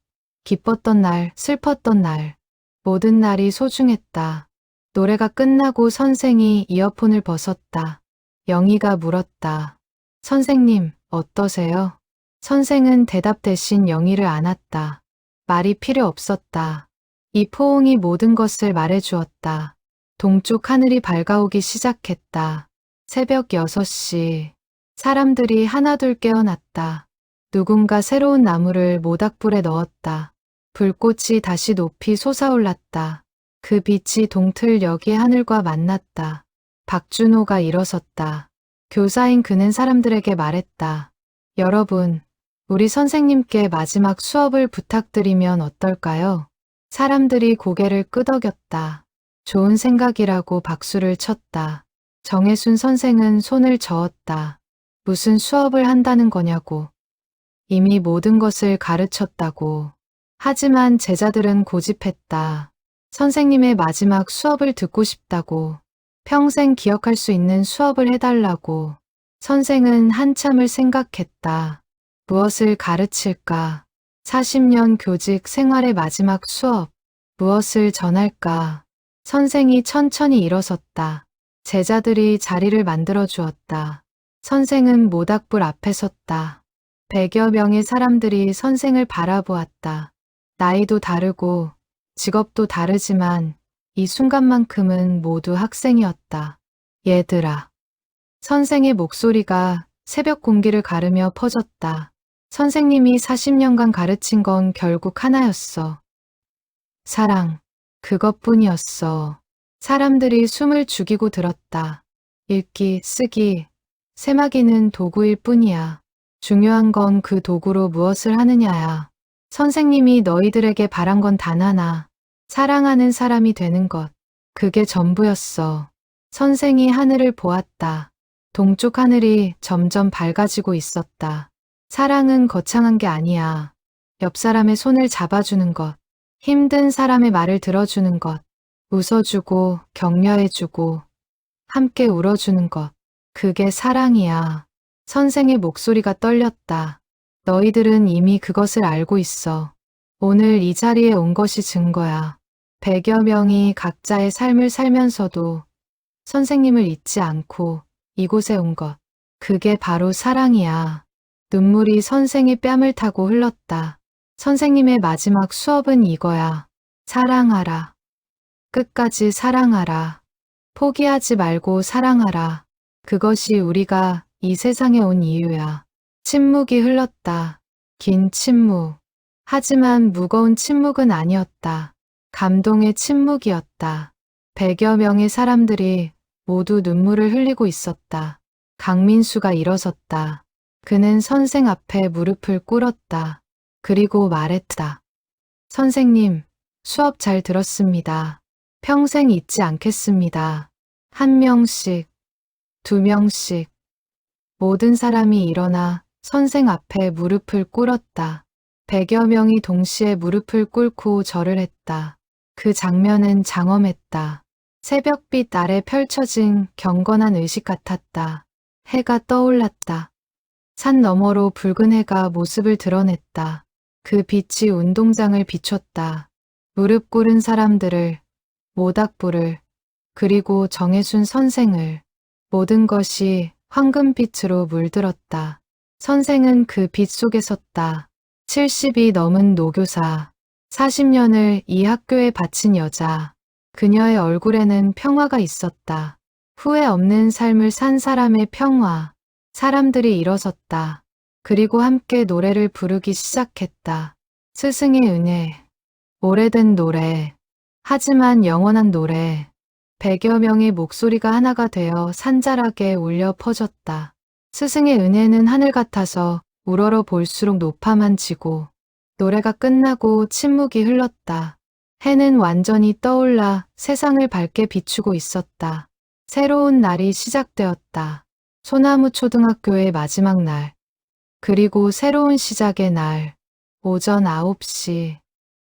S1: 기뻤던 날, 슬펐던 날. 모든 날이 소중했다. 노래가 끝나고 선생이 이어폰을 벗었다. 영희가 물었다. 선생님, 어떠세요? 선생은 대답 대신 영희를 안았다. 말이 필요 없었다. 이 포옹이 모든 것을 말해주었다. 동쪽 하늘이 밝아오기 시작했다. 새벽 6시. 사람들이 하나둘 깨어났다. 누군가 새로운 나무를 모닥불에 넣었다. 불꽃이 다시 높이 솟아올랐다. 그 빛이 동틀여기의 하늘과 만났다. 박준호가 일어섰다. 교사인 그는 사람들에게 말했다. 여러분, 우리 선생님께 마지막 수업을 부탁드리면 어떨까요? 사람들이 고개를 끄덕였다. 좋은 생각이라고 박수를 쳤다. 정혜순 선생은 손을 저었다. 무슨 수업을 한다는 거냐고. 이미 모든 것을 가르쳤다고. 하지만 제자들은 고집했다. 선생님의 마지막 수업을 듣고 싶다고. 평생 기억할 수 있는 수업을 해달라고. 선생은 한참을 생각했다. 무엇을 가르칠까? 40년 교직 생활의 마지막 수업. 무엇을 전할까? 선생이 천천히 일어섰다. 제자들이 자리를 만들어 주었다. 선생은 모닥불 앞에 섰다. 100여 명의 사람들이 선생을 바라보았다. 나이도 다르고 직업도 다르지만 이 순간만큼은 모두 학생이었다. 얘들아. 선생의 목소리가 새벽 공기를 가르며 퍼졌다. 선생님이 40년간 가르친 건 결국 하나였어. 사랑. 그것뿐이었어. 사람들이 숨을 죽이고 들었다. 읽기, 쓰기, 세마기는 도구일 뿐이야. 중요한 건 그 도구로 무엇을 하느냐야. 선생님이 너희들에게 바란 건 단 하나. 사랑하는 사람이 되는 것. 그게 전부였어. 선생이 하늘을 보았다. 동쪽 하늘이 점점 밝아지고 있었다. 사랑은 거창한 게 아니야. 옆 사람의 손을 잡아주는 것. 힘든 사람의 말을 들어주는 것. 웃어주고 격려해주고 함께 울어주는 것. 그게 사랑이야. 선생의 목소리가 떨렸다. 너희들은 이미 그것을 알고 있어. 오늘 이 자리에 온 것이 증거야. 100여 명이 각자의 삶을 살면서도 선생님을 잊지 않고 이곳에 온 것. 그게 바로 사랑이야. 눈물이 선생의 뺨을 타고 흘렀다. 선생님의 마지막 수업은 이거야. 사랑하라. 끝까지 사랑하라. 포기하지 말고 사랑하라. 그것이 우리가 이 세상에 온 이유야. 침묵이 흘렀다. 긴 침묵. 하지만 무거운 침묵은 아니었다. 감동의 침묵이었다. 100여 명의 사람들이 모두 눈물을 흘리고 있었다. 강민수가 일어섰다. 그는 선생 앞에 무릎을 꿇었다. 그리고 말했다. 선생님, 수업 잘 들었습니다. 평생 잊지 않겠습니다. 한 명씩, 두 명씩. 모든 사람이 일어나 선생 앞에 무릎을 꿇었다. 100여 명이 동시에 무릎을 꿇고 절을 했다. 그 장면은 장엄했다. 새벽빛 아래 펼쳐진 경건한 의식 같았다. 해가 떠올랐다. 산 너머로 붉은 해가 모습을 드러냈다. 그 빛이 운동장을 비췄다. 무릎 꿇은 사람들을, 모닥불을, 그리고 정혜순 선생을. 모든 것이 황금빛으로 물들었다. 선생은 그 빛 속에 섰다. 70이 넘은 노교사, 40년을 이 학교에 바친 여자. 그녀의 얼굴에는 평화가 있었다. 후회 없는 삶을 산 사람의 평화. 사람들이 일어섰다. 그리고 함께 노래를 부르기 시작했다. 스승의 은혜. 오래된 노래. 하지만 영원한 노래. 100여 명의 목소리가 하나가 되어 산자락에 울려 퍼졌다. 스승의 은혜는 하늘 같아서 우러러 볼수록 높아만 지고 노래가 끝나고 침묵이 흘렀다. 해는 완전히 떠올라 세상을 밝게 비추고 있었다. 새로운 날이 시작되었다. 소나무 초등학교의 마지막 날. 그리고 새로운 시작의 날. 오전 9시.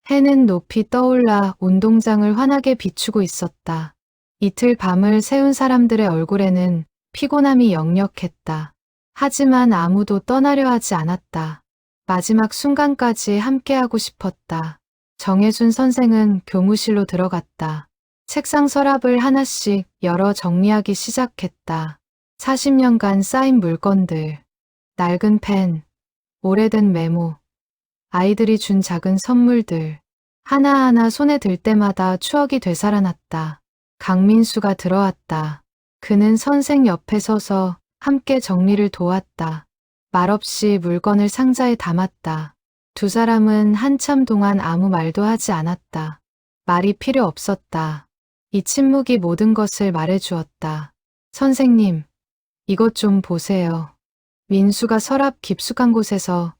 S1: 해는 높이 떠올라 운동장을 환하게 비추고 있었다. 이틀 밤을 새운 사람들의 얼굴에는 피곤함이 역력했다. 하지만 아무도 떠나려 하지 않았다. 마지막 순간까지 함께하고 싶었다. 정혜순 선생은 교무실로 들어갔다. 책상 서랍을 하나씩 열어 정리하기 시작했다. 40년간 쌓인 물건들, 낡은 펜, 오래된 메모, 아이들이 준 작은 선물들. 하나하나 손에 들 때마다 추억이 되살아났다. 강민수가 들어왔다. 그는 선생 옆에 서서 함께 정리를 도왔다. 말없이 물건을 상자에 담았다. 두 사람은 한참 동안 아무 말도 하지 않았다. 말이 필요 없었다. 이 침묵이 모든 것을 말해주었다. 선생님, 이것 좀 보세요. 민수가 서랍 깊숙한 곳에서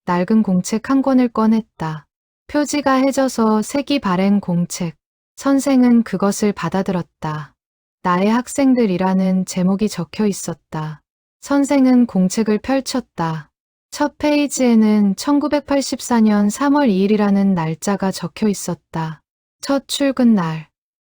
S1: 낡은 공책 한 권을 꺼냈다. 표지가 해져서 색이 바랜 공책. 선생은 그것을 받아들었다. 나의 학생들이라는 제목이 적혀 있었다. 선생은 공책을 펼쳤다. 첫 페이지에는 1984년 3월 2일이라는 날짜가 적혀 있었다. 첫 출근 날.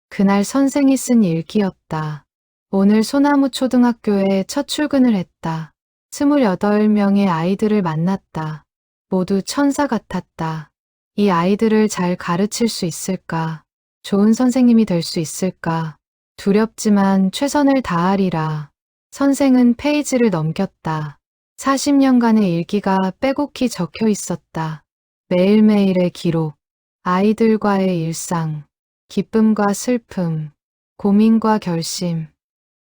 S1: 그날 선생이 쓴 일기였다. 오늘 소나무 초등학교에 첫 출근을 했다. 28명의 아이들을 만났다. 모두 천사 같았다. 이 아이들을 잘 가르칠 수 있을까? 좋은 선생님이 될 수 있을까? 두렵지만 최선을 다하리라. 선생은 페이지를 넘겼다. 40년간의 일기가 빼곡히 적혀 있었다. 매일매일의 기록, 아이들과의 일상, 기쁨과 슬픔, 고민과 결심.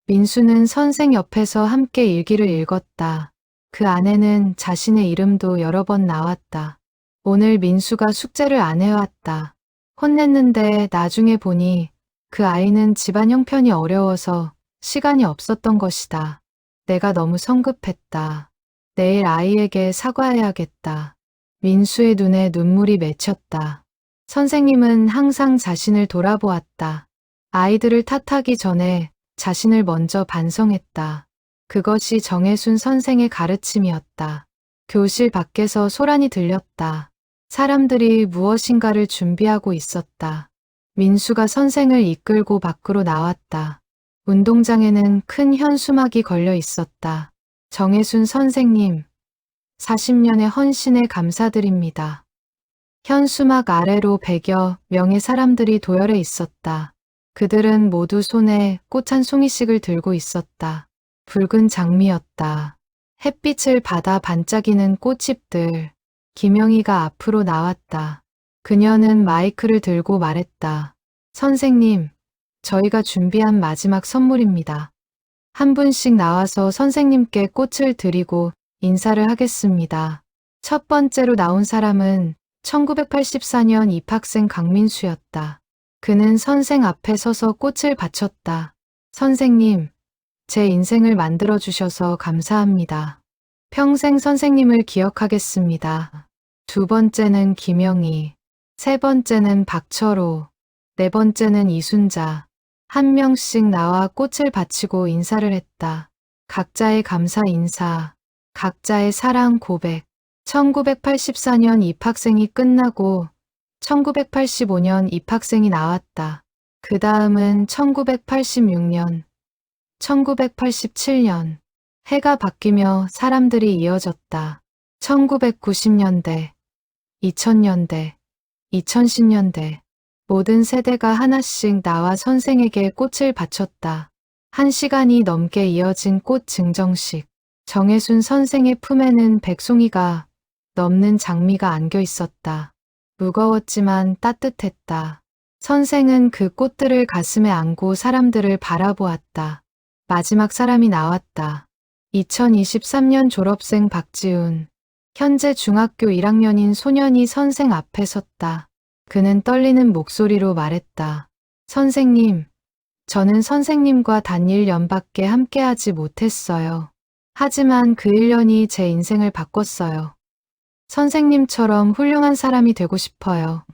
S1: 민수는 선생 옆에서 함께 일기를 읽었다. 그 안에는 자신의 이름도 여러 번 나왔다. 오늘 민수가 숙제를 안 해왔다. 혼냈는데 나중에 보니 그 아이는 집안 형편이 어려워서 시간이 없었던 것이다. 내가 너무 성급했다. 내일 아이에게 사과해야겠다. 민수의 눈에 눈물이 맺혔다. 선생님은 항상 자신을 돌아보았다. 아이들을 탓하기 전에 자신을 먼저 반성했다. 그것이 정혜순 선생의 가르침이었다. 교실 밖에서 소란이 들렸다. 사람들이 무엇인가를 준비하고 있었다. 민수가 선생을 이끌고 밖으로 나왔다. 운동장에는 큰 현수막이 걸려 있었다. 정혜순 선생님, 40년의 헌신에 감사드립니다. 현수막 아래로 100여 명의 사람들이 도열해 있었다. 그들은 모두 손에 꽃 한 송이씩을 들고 있었다. 붉은 장미였다. 햇빛을 받아 반짝이는 꽃잎들. 김영희가 앞으로 나왔다. 그녀는 마이크를 들고 말했다. 선생님, 저희가 준비한 마지막 선물입니다. 한 분씩 나와서 선생님께 꽃을 드리고 인사를 하겠습니다. 첫 번째로 나온 사람은 1984년 입학생 강민수였다. 그는 선생 앞에 서서 꽃을 바쳤다. 선생님, 제 인생을 만들어주셔서 감사합니다. 평생 선생님을 기억하겠습니다. 두 번째는 김영희, 세 번째는 박철호, 네 번째는 이순자. 한 명씩 나와 꽃을 바치고 인사를 했다. 각자의 감사 인사, 각자의 사랑 고백. 1984년 입학생이 끝나고 1985년 입학생이 나왔다. 그 다음은 1986년, 1987년. 해가 바뀌며 사람들이 이어졌다. 1990년대, 2000년대, 2010년대. 모든 세대가 하나씩 나와 선생에게 꽃을 바쳤다. 1시간이 넘게 이어진 꽃 증정식. 정혜순 선생의 품에는 백송이가 넘는 장미가 안겨 있었다. 무거웠지만 따뜻했다. 선생은 그 꽃들을 가슴에 안고 사람들을 바라보았다. 마지막 사람이 나왔다. 2023년 졸업생 박지훈. 현재 중학교 1학년인 소년이 선생 앞에 섰다. 그는 떨리는 목소리로 말했다. 선생님, 저는 선생님과 단 1년밖에 함께하지 못했어요. 하지만 그 1년이 제 인생을 바꿨어요. 선생님처럼 훌륭한 사람이 되고 싶어요.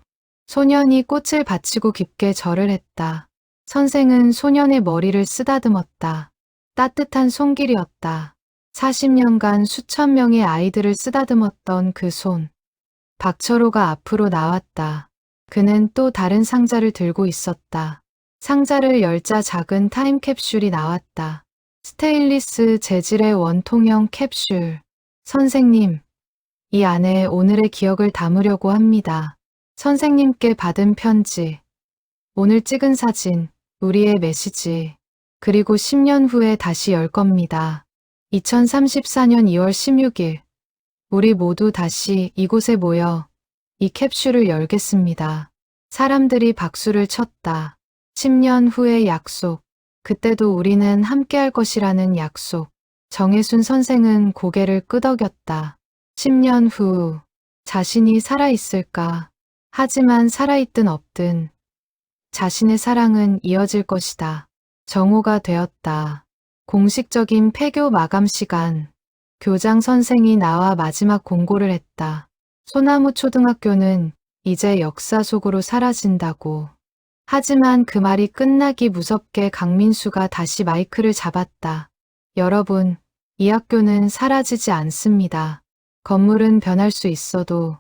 S1: 소년이 꽃을 바치고 깊게 절을 했다. 선생은 소년의 머리를 쓰다듬었다. 따뜻한 손길이었다. 40년간 수천 명의 아이들을 쓰다듬었던 그 손. 박철호가 앞으로 나왔다. 그는 또 다른 상자를 들고 있었다. 상자를 열자 작은 타임캡슐이 나왔다. 스테인리스 재질의 원통형 캡슐. 선생님, 이 안에 오늘의 기억을 담으려고 합니다. 선생님께 받은 편지, 오늘 찍은 사진, 우리의 메시지, 그리고 10년 후에 다시 열 겁니다. 2034년 2월 16일, 우리 모두 다시 이곳에 모여 이 캡슐을 열겠습니다. 사람들이 박수를 쳤다. 10년 후의 약속. 그때도 우리는 함께할 것이라는 약속. 정혜순 선생은 고개를 끄덕였다. 10년 후 자신이 살아있을까? 하지만 살아있든 없든 자신의 사랑은 이어질 것이다. 정오가 되었다. 공식적인 폐교 마감 시간. 교장 선생이 나와 마지막 공고를 했다. 소나무 초등학교는 이제 역사 속으로 사라진다고. 하지만 그 말이 끝나기 무섭게 강민수가 다시 마이크를 잡았다. 여러분, 이 학교는 사라지지 않습니다. 건물은 변할 수 있어도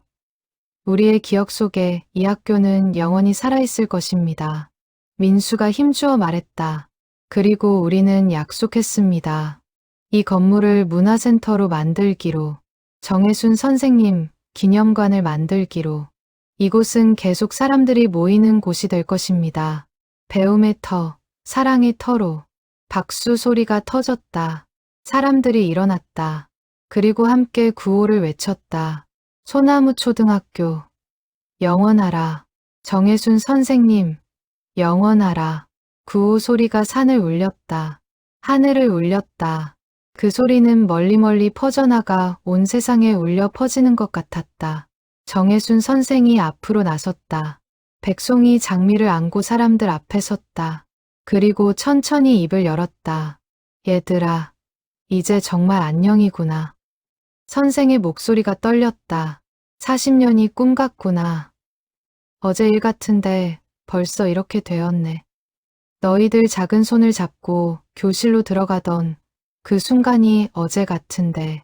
S1: 우리의 기억 속에 이 학교는 영원히 살아있을 것입니다. 민수가 힘주어 말했다. 그리고 우리는 약속했습니다. 이 건물을 문화센터로 만들기로. 정혜순 선생님 기념관을 만들기로. 이곳은 계속 사람들이 모이는 곳이 될 것입니다. 배움의 터, 사랑의 터로. 박수 소리가 터졌다. 사람들이 일어났다. 그리고 함께 구호를 외쳤다. 소나무 초등학교, 영원하라. 정혜순 선생님, 영원하라. 구호 소리가 산을 울렸다. 하늘을 울렸다. 그 소리는 멀리 퍼져나가 온 세상에 울려 퍼지는 것 같았다. 정혜순 선생이 앞으로 나섰다. 백송이 장미를 안고 사람들 앞에 섰다. 그리고 천천히 입을 열었다. 얘들아, 이제 정말 안녕이구나. 선생의 목소리가 떨렸다. 40년이 꿈 같구나. 어제 일 같은데 벌써 이렇게 되었네. 너희들 작은 손을 잡고 교실로 들어가던 그 순간이 어제 같은데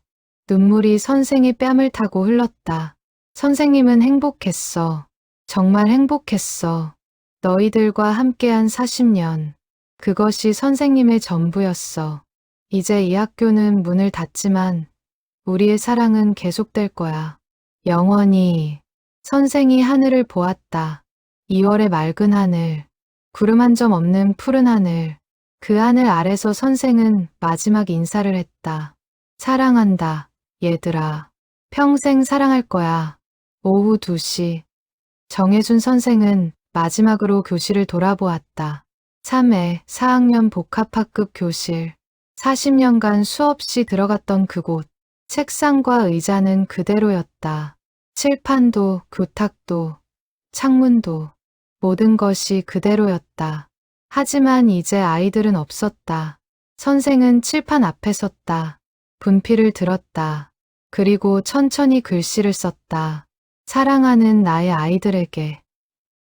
S1: 눈물이 선생의 뺨을 타고 흘렀다. 선생님은 행복했어. 정말 행복했어. 너희들과 함께한 40년. 그것이 선생님의 전부였어. 이제 이 학교는 문을 닫지만 우리의 사랑은 계속될 거야. 영원히. 선생이 하늘을 보았다. 2월의 맑은 하늘. 구름 한 점 없는 푸른 하늘. 그 하늘 아래서 선생은 마지막 인사를 했다. 사랑한다, 얘들아. 평생 사랑할 거야. 오후 2시. 정혜순 선생은 마지막으로 교실을 돌아보았다. 3회 4학년 복합학급 교실. 40년간 수없이 들어갔던 그곳. 책상과 의자는 그대로였다. 칠판도, 교탁도, 창문도, 모든 것이 그대로였다. 하지만 이제 아이들은 없었다. 선생은 칠판 앞에 섰다. 분필을 들었다. 그리고 천천히 글씨를 썼다. 사랑하는 나의 아이들에게.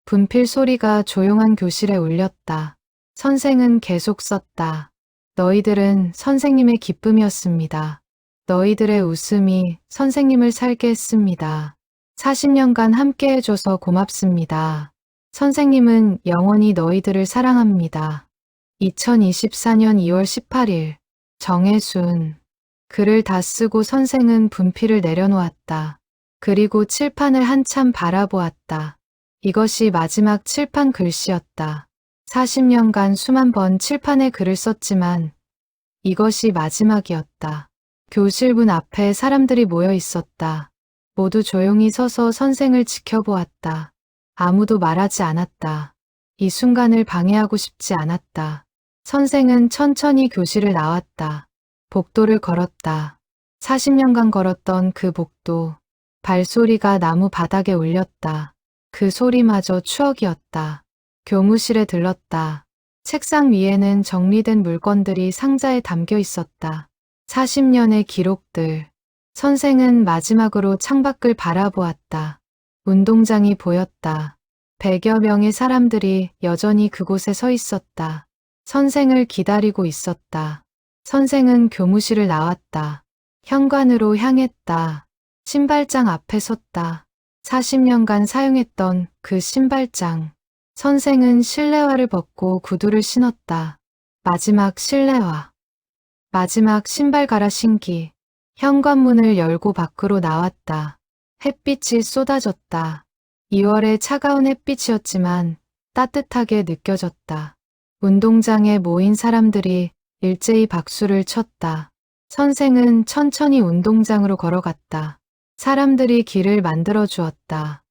S1: 분필 소리가 조용한 교실에 울렸다. 선생은 계속 썼다. 너희들은 선생님의 기쁨이었습니다. 너희들의 웃음이 선생님을 살게 했습니다. 40년간 함께 해줘서 고맙습니다. 선생님은 영원히 너희들을 사랑합니다. 2024년 2월 18일. 정혜순. 글을 다 쓰고 선생은 분필을 내려놓았다. 그리고 칠판을 한참 바라보았다. 이것이 마지막 칠판 글씨였다. 40년간 수만 번 칠판에 글을 썼지만 이것이 마지막이었다. 교실 문 앞에 사람들이 모여 있었다. 모두 조용히 서서 선생을 지켜보았다. 아무도 말하지 않았다. 이 순간을 방해하고 싶지 않았다. 선생은 천천히 교실을 나왔다. 복도를 걸었다. 40년간 걸었던 그 복도. 발소리가 나무 바닥에 울렸다. 그 소리마저 추억이었다. 교무실에 들렀다. 책상 위에는 정리된 물건들이 상자에 담겨 있었다. 40년의 기록들. 선생은 마지막으로 창밖을 바라보았다. 운동장이 보였다. 100여 명의 사람들이 여전히 그곳에 서 있었다. 선생을 기다리고 있었다. 선생은 교무실을 나왔다. 현관으로 향했다. 신발장 앞에 섰다. 40년간 사용했던 그 신발장. 선생은 실내화를 벗고 구두를 신었다. 마지막 실내화. 마지막 신발 갈아 신기. 현관문을 열고 밖으로 나왔다. 햇빛이 쏟아졌다. 2월의 차가운 햇빛이었지만 따뜻하게 느껴졌다. 운동장에 모인 사람들이 일제히 박수를 쳤다. 선생은 천천히 운동장으로 걸어갔다. 사람들이 길을 만들어 주었다.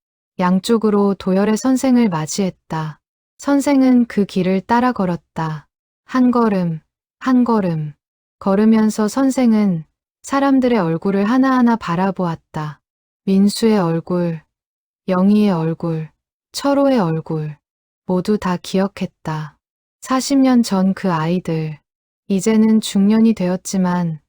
S1: 양쪽으로 도열의 선생을 맞이했다. 선생은 그 길을 따라 걸었다. 한 걸음, 한 걸음. 걸으면서 선생은 사람들의 얼굴을 하나하나 바라보았다. 민수의 얼굴, 영희의 얼굴, 철호의 얼굴. 모두 다 기억했다. 40년 전 그 아이들. 이제는 중년이 되었지만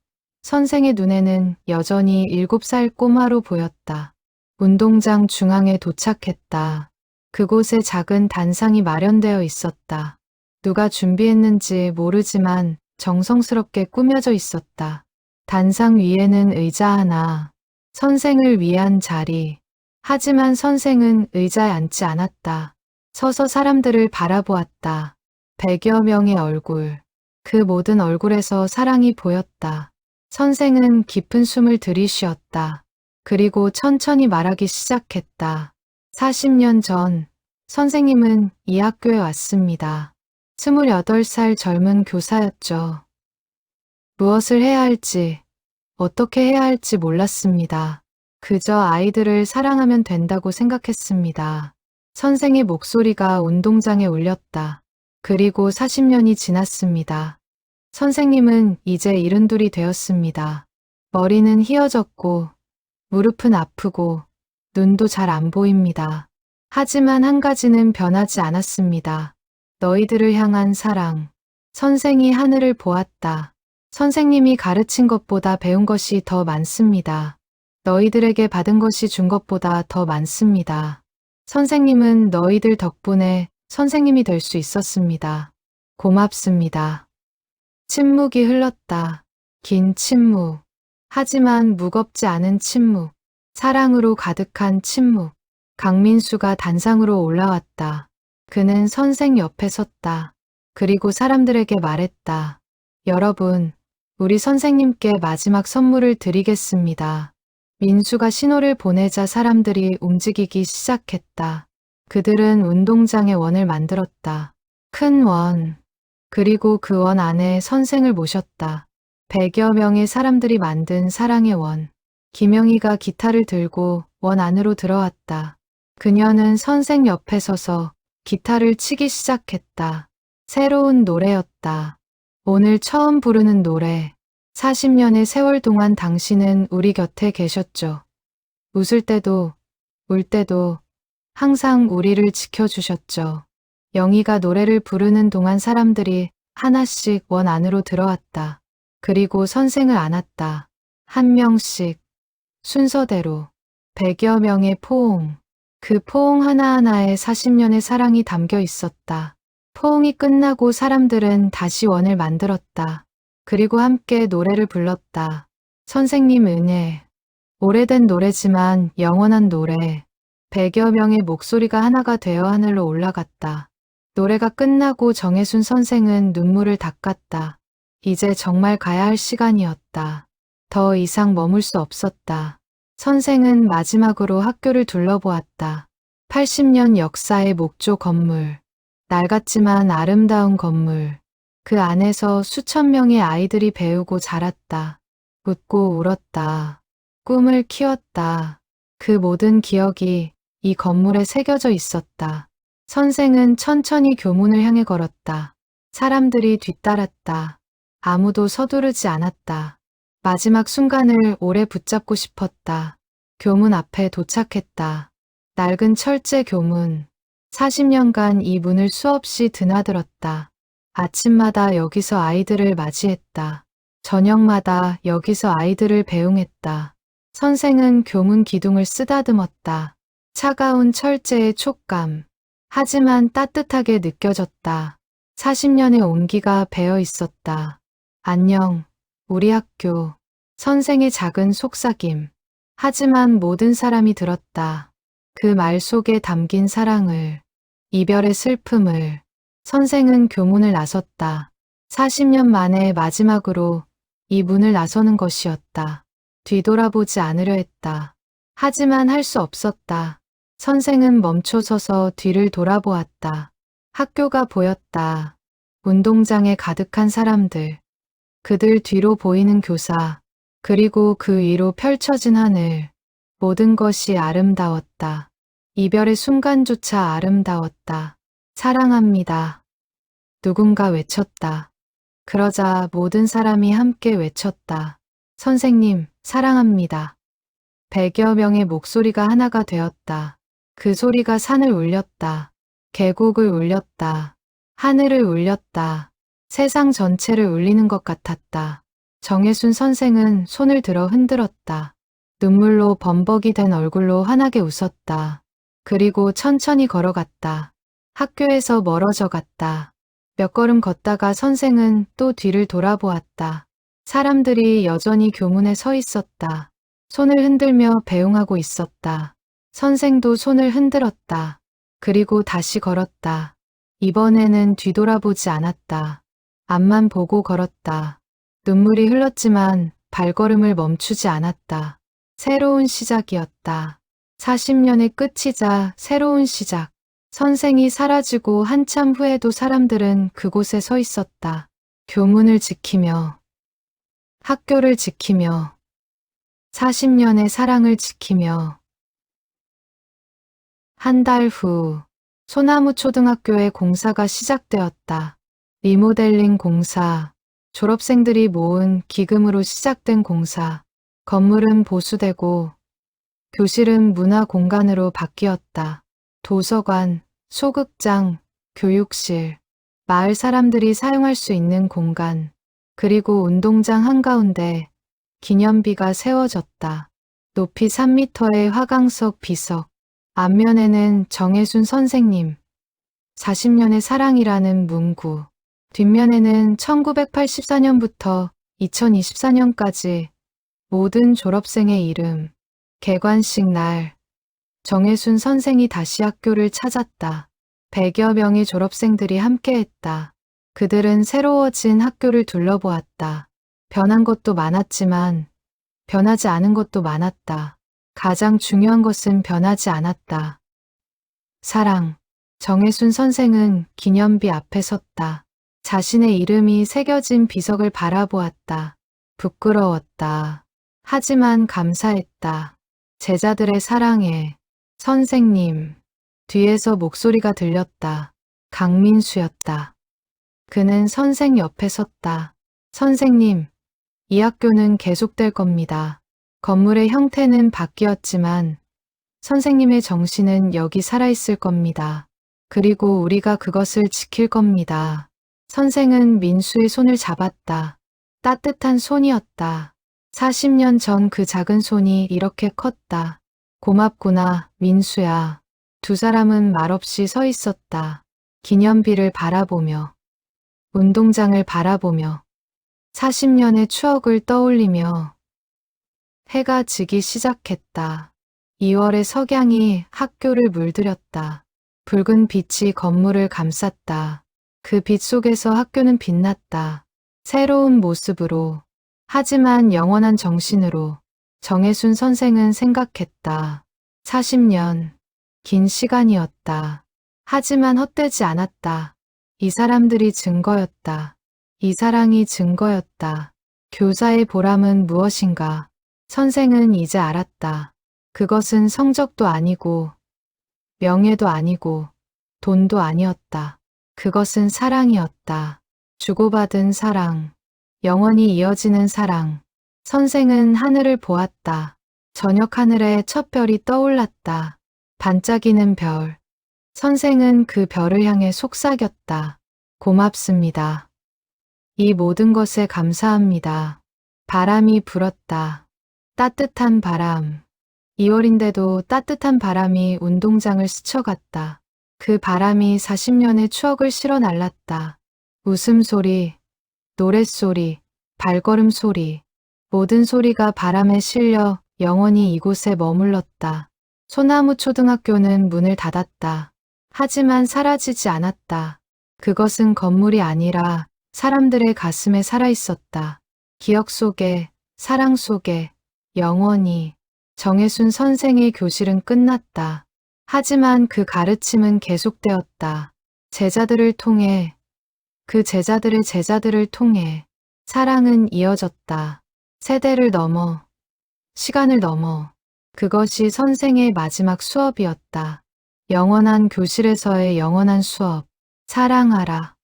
S1: 선생의 눈에는 여전히 7살 꼬마로 보였다. 운동장 중앙에 도착했다. 그곳에 작은 단상이 마련되어 있었다. 누가 준비했는지 모르지만 정성스럽게 꾸며져 있었다. 단상 위에는 의자 하나, 선생을 위한 자리. 하지만 선생은 의자에 앉지 않았다. 서서 사람들을 바라보았다. 100여 명의 얼굴. 그 모든 얼굴에서 사랑이 보였다. 선생은 깊은 숨을 들이쉬었다. 그리고 천천히 말하기 시작했다. 40년 전 선생님은 이 학교에 왔습니다. 28살 젊은 교사였죠. 무엇을 해야 할지, 어떻게 해야 할지 몰랐습니다. 그저 아이들을 사랑하면 된다고 생각했습니다. 선생의 목소리가 운동장에 울렸다. 그리고 40년이 지났습니다. 선생님은 이제 72이 되었습니다. 머리는 휘어졌고, 무릎은 아프고, 눈도 잘 안 보입니다. 하지만 한 가지는 변하지 않았습니다. 너희들을 향한 사랑. 선생이 하늘을 보았다. 선생님이 가르친 것보다 배운 것이 더 많습니다. 너희들에게 받은 것이 준 것보다 더 많습니다. 선생님은 너희들 덕분에 선생님이 될 수 있었습니다. 고맙습니다. 침묵이 흘렀다. 긴 침묵. 하지만 무겁지 않은 침묵. 사랑으로 가득한 침묵. 강민수가 단상으로 올라왔다. 그는 선생 옆에 섰다. 그리고 사람들에게 말했다. 여러분, 우리 선생님께 마지막 선물을 드리겠습니다. 민수가 신호를 보내자 사람들이 움직이기 시작했다. 그들은 운동장에 원을 만들었다. 큰 원. 그리고 그 원 안에 선생을 모셨다. 100여 명의 사람들이 만든 사랑의 원. 김영희가 기타를 들고 원 안으로 들어왔다. 그녀는 선생 옆에 서서 기타를 치기 시작했다. 새로운 노래였다. 오늘 처음 부르는 노래. 40년의 세월 동안 당신은 우리 곁에 계셨죠. 웃을 때도, 울 때도 항상 우리를 지켜주셨죠. 영희가 노래를 부르는 동안 사람들이 하나씩 원 안으로 들어왔다. 그리고 선생을 안았다. 한 명씩, 순서대로. 100여 명의 포옹. 그 포옹 하나하나에 40년의 사랑이 담겨 있었다. 포옹이 끝나고 사람들은 다시 원을 만들었다. 그리고 함께 노래를 불렀다. 선생님 은혜. 오래된 노래지만 영원한 노래. 100여 명의 목소리가 하나가 되어 하늘로 올라갔다. 노래가 끝나고 정혜순 선생은 눈물을 닦았다. 이제 정말 가야 할 시간이었다. 더 이상 머물 수 없었다. 선생은 마지막으로 학교를 둘러보았다. 80년 역사의 목조 건물. 낡았지만 아름다운 건물. 그 안에서 수천 명의 아이들이 배우고 자랐다. 웃고 울었다. 꿈을 키웠다. 그 모든 기억이 이 건물에 새겨져 있었다. 선생은 천천히 교문을 향해 걸었다. 사람들이 뒤따랐다. 아무도 서두르지 않았다. 마지막 순간을 오래 붙잡고 싶었다. 교문 앞에 도착했다. 낡은 철제 교문. 40년간 이 문을 수없이 드나들었다. 아침마다 여기서 아이들을 맞이했다. 저녁마다 여기서 아이들을 배웅했다. 선생은 교문 기둥을 쓰다듬었다. 차가운 철제의 촉감. 하지만 따뜻하게 느껴졌다. 40년의 온기가 배어 있었다. 안녕, 우리 학교. 선생의 작은 속삭임. 하지만 모든 사람이 들었다. 그 말 속에 담긴 사랑을, 이별의 슬픔을. 선생은 교문을 나섰다. 40년 만에 마지막으로 이 문을 나서는 것이었다. 뒤돌아보지 않으려 했다. 하지만 할 수 없었다. 선생은 멈춰서서 뒤를 돌아보았다. 학교가 보였다. 운동장에 가득한 사람들. 그들 뒤로 보이는 교사. 그리고 그 위로 펼쳐진 하늘. 모든 것이 아름다웠다. 이별의 순간조차 아름다웠다. 사랑합니다. 누군가 외쳤다. 그러자 모든 사람이 함께 외쳤다. 선생님, 사랑합니다. 100여 명의 목소리가 하나가 되었다. 그 소리가 산을 울렸다. 계곡을 울렸다. 하늘을 울렸다. 세상 전체를 울리는 것 같았다. 정혜순 선생은 손을 들어 흔들었다. 눈물로 범벅이 된 얼굴로 환하게 웃었다. 그리고 천천히 걸어갔다. 학교에서 멀어져 갔다. 몇 걸음 걷다가 선생은 또 뒤를 돌아보았다. 사람들이 여전히 교문에 서 있었다. 손을 흔들며 배웅하고 있었다. 선생도 손을 흔들었다. 그리고 다시 걸었다. 이번에는 뒤돌아보지 않았다. 앞만 보고 걸었다. 눈물이 흘렀지만 발걸음을 멈추지 않았다. 새로운 시작이었다. 40년의 끝이자 새로운 시작. 선생이 사라지고 한참 후에도 사람들은 그곳에 서 있었다. 교문을 지키며, 학교를 지키며, 40년의 사랑을 지키며. 한 달 후, 소나무 초등학교의 공사가 시작되었다. 리모델링 공사, 졸업생들이 모은 기금으로 시작된 공사. 건물은 보수되고 교실은 문화 공간으로 바뀌었다. 도서관, 소극장, 교육실, 마을 사람들이 사용할 수 있는 공간, 그리고 운동장 한가운데 기념비가 세워졌다. 높이 3m의 화강석 비석, 앞면에는 정혜순 선생님, 40년의 사랑이라는 문구, 뒷면에는 1984년부터 2024년까지 모든 졸업생의 이름, 개관식 날, 정혜순 선생이 다시 학교를 찾았다. 100여 명의 졸업생들이 함께했다. 그들은 새로워진 학교를 둘러보았다. 변한 것도 많았지만 변하지 않은 것도 많았다. 가장 중요한 것은 변하지 않았다. 사랑. 정혜순 선생은 기념비 앞에 섰다. 자신의 이름이 새겨진 비석을 바라보았다. 부끄러웠다. 하지만 감사했다. 제자들의 사랑에. 선생님. 뒤에서 목소리가 들렸다. 강민수였다. 그는 선생 옆에 섰다. 선생님, 이 학교는 계속될 겁니다. 건물의 형태는 바뀌었지만 선생님의 정신은 여기 살아있을 겁니다. 그리고 우리가 그것을 지킬 겁니다. 선생은 민수의 손을 잡았다. 따뜻한 손이었다. 40년 전 그 작은 손이 이렇게 컸다. 고맙구나, 민수야. 두 사람은 말없이 서 있었다. 기념비를 바라보며, 운동장을 바라보며, 40년의 추억을 떠올리며. 해가 지기 시작했다. 2월의 석양이 학교를 물들였다. 붉은 빛이 건물을 감쌌다. 그 빛 속에서 학교는 빛났다. 새로운 모습으로, 하지만 영원한 정신으로. 정혜순 선생은 생각했다. 40년, 긴 시간이었다. 하지만 헛되지 않았다. 이 사람들이 증거였다. 이 사랑이 증거였다. 교사의 보람은 무엇인가? 선생은 이제 알았다. 그것은 성적도 아니고, 명예도 아니고, 돈도 아니었다. 그것은 사랑이었다. 주고받은 사랑, 영원히 이어지는 사랑. 선생은 하늘을 보았다. 저녁 하늘에 첫 별이 떠올랐다. 반짝이는 별. 선생은 그 별을 향해 속삭였다. 고맙습니다. 이 모든 것에 감사합니다. 바람이 불었다. 따뜻한 바람. 2월인데도 따뜻한 바람이 운동장을 스쳐갔다. 그 바람이 40년의 추억을 실어 날랐다. 웃음소리, 노랫소리, 발걸음 소리. 모든 소리가 바람에 실려 영원히 이곳에 머물렀다. 소나무 초등학교는 문을 닫았다. 하지만 사라지지 않았다. 그것은 건물이 아니라 사람들의 가슴에 살아있었다. 기억 속에, 사랑 속에, 영원히. 정혜순 선생의 교실은 끝났다. 하지만 그 가르침은 계속되었다. 제자들을 통해, 그 제자들의 제자들을 통해 사랑은 이어졌다. 세대를 넘어, 시간을 넘어. 그것이 선생의 마지막 수업이었다. 영원한 교실에서의 영원한 수업. 사랑하라.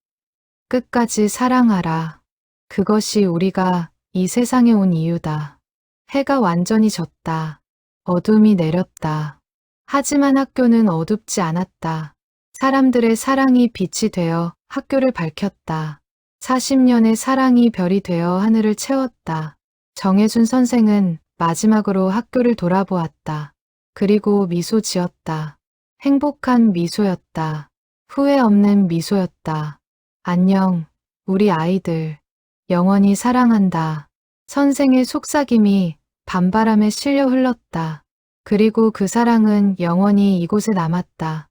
S1: 끝까지 사랑하라. 그것이 우리가 이 세상에 온 이유다. 해가 완전히 졌다. 어둠이 내렸다. 하지만 학교는 어둡지 않았다. 사람들의 사랑이 빛이 되어 학교를 밝혔다. 40년의 사랑이 별이 되어 하늘을 채웠다. 정혜준 선생은 마지막으로 학교를 돌아보았다. 그리고 미소 지었다. 행복한 미소였다. 후회 없는 미소였다. 안녕, 우리 아이들. 영원히 사랑한다. 선생의 속삭임이 밤바람에 실려 흘렀다. 그리고 그 사랑은 영원히 이곳에 남았다.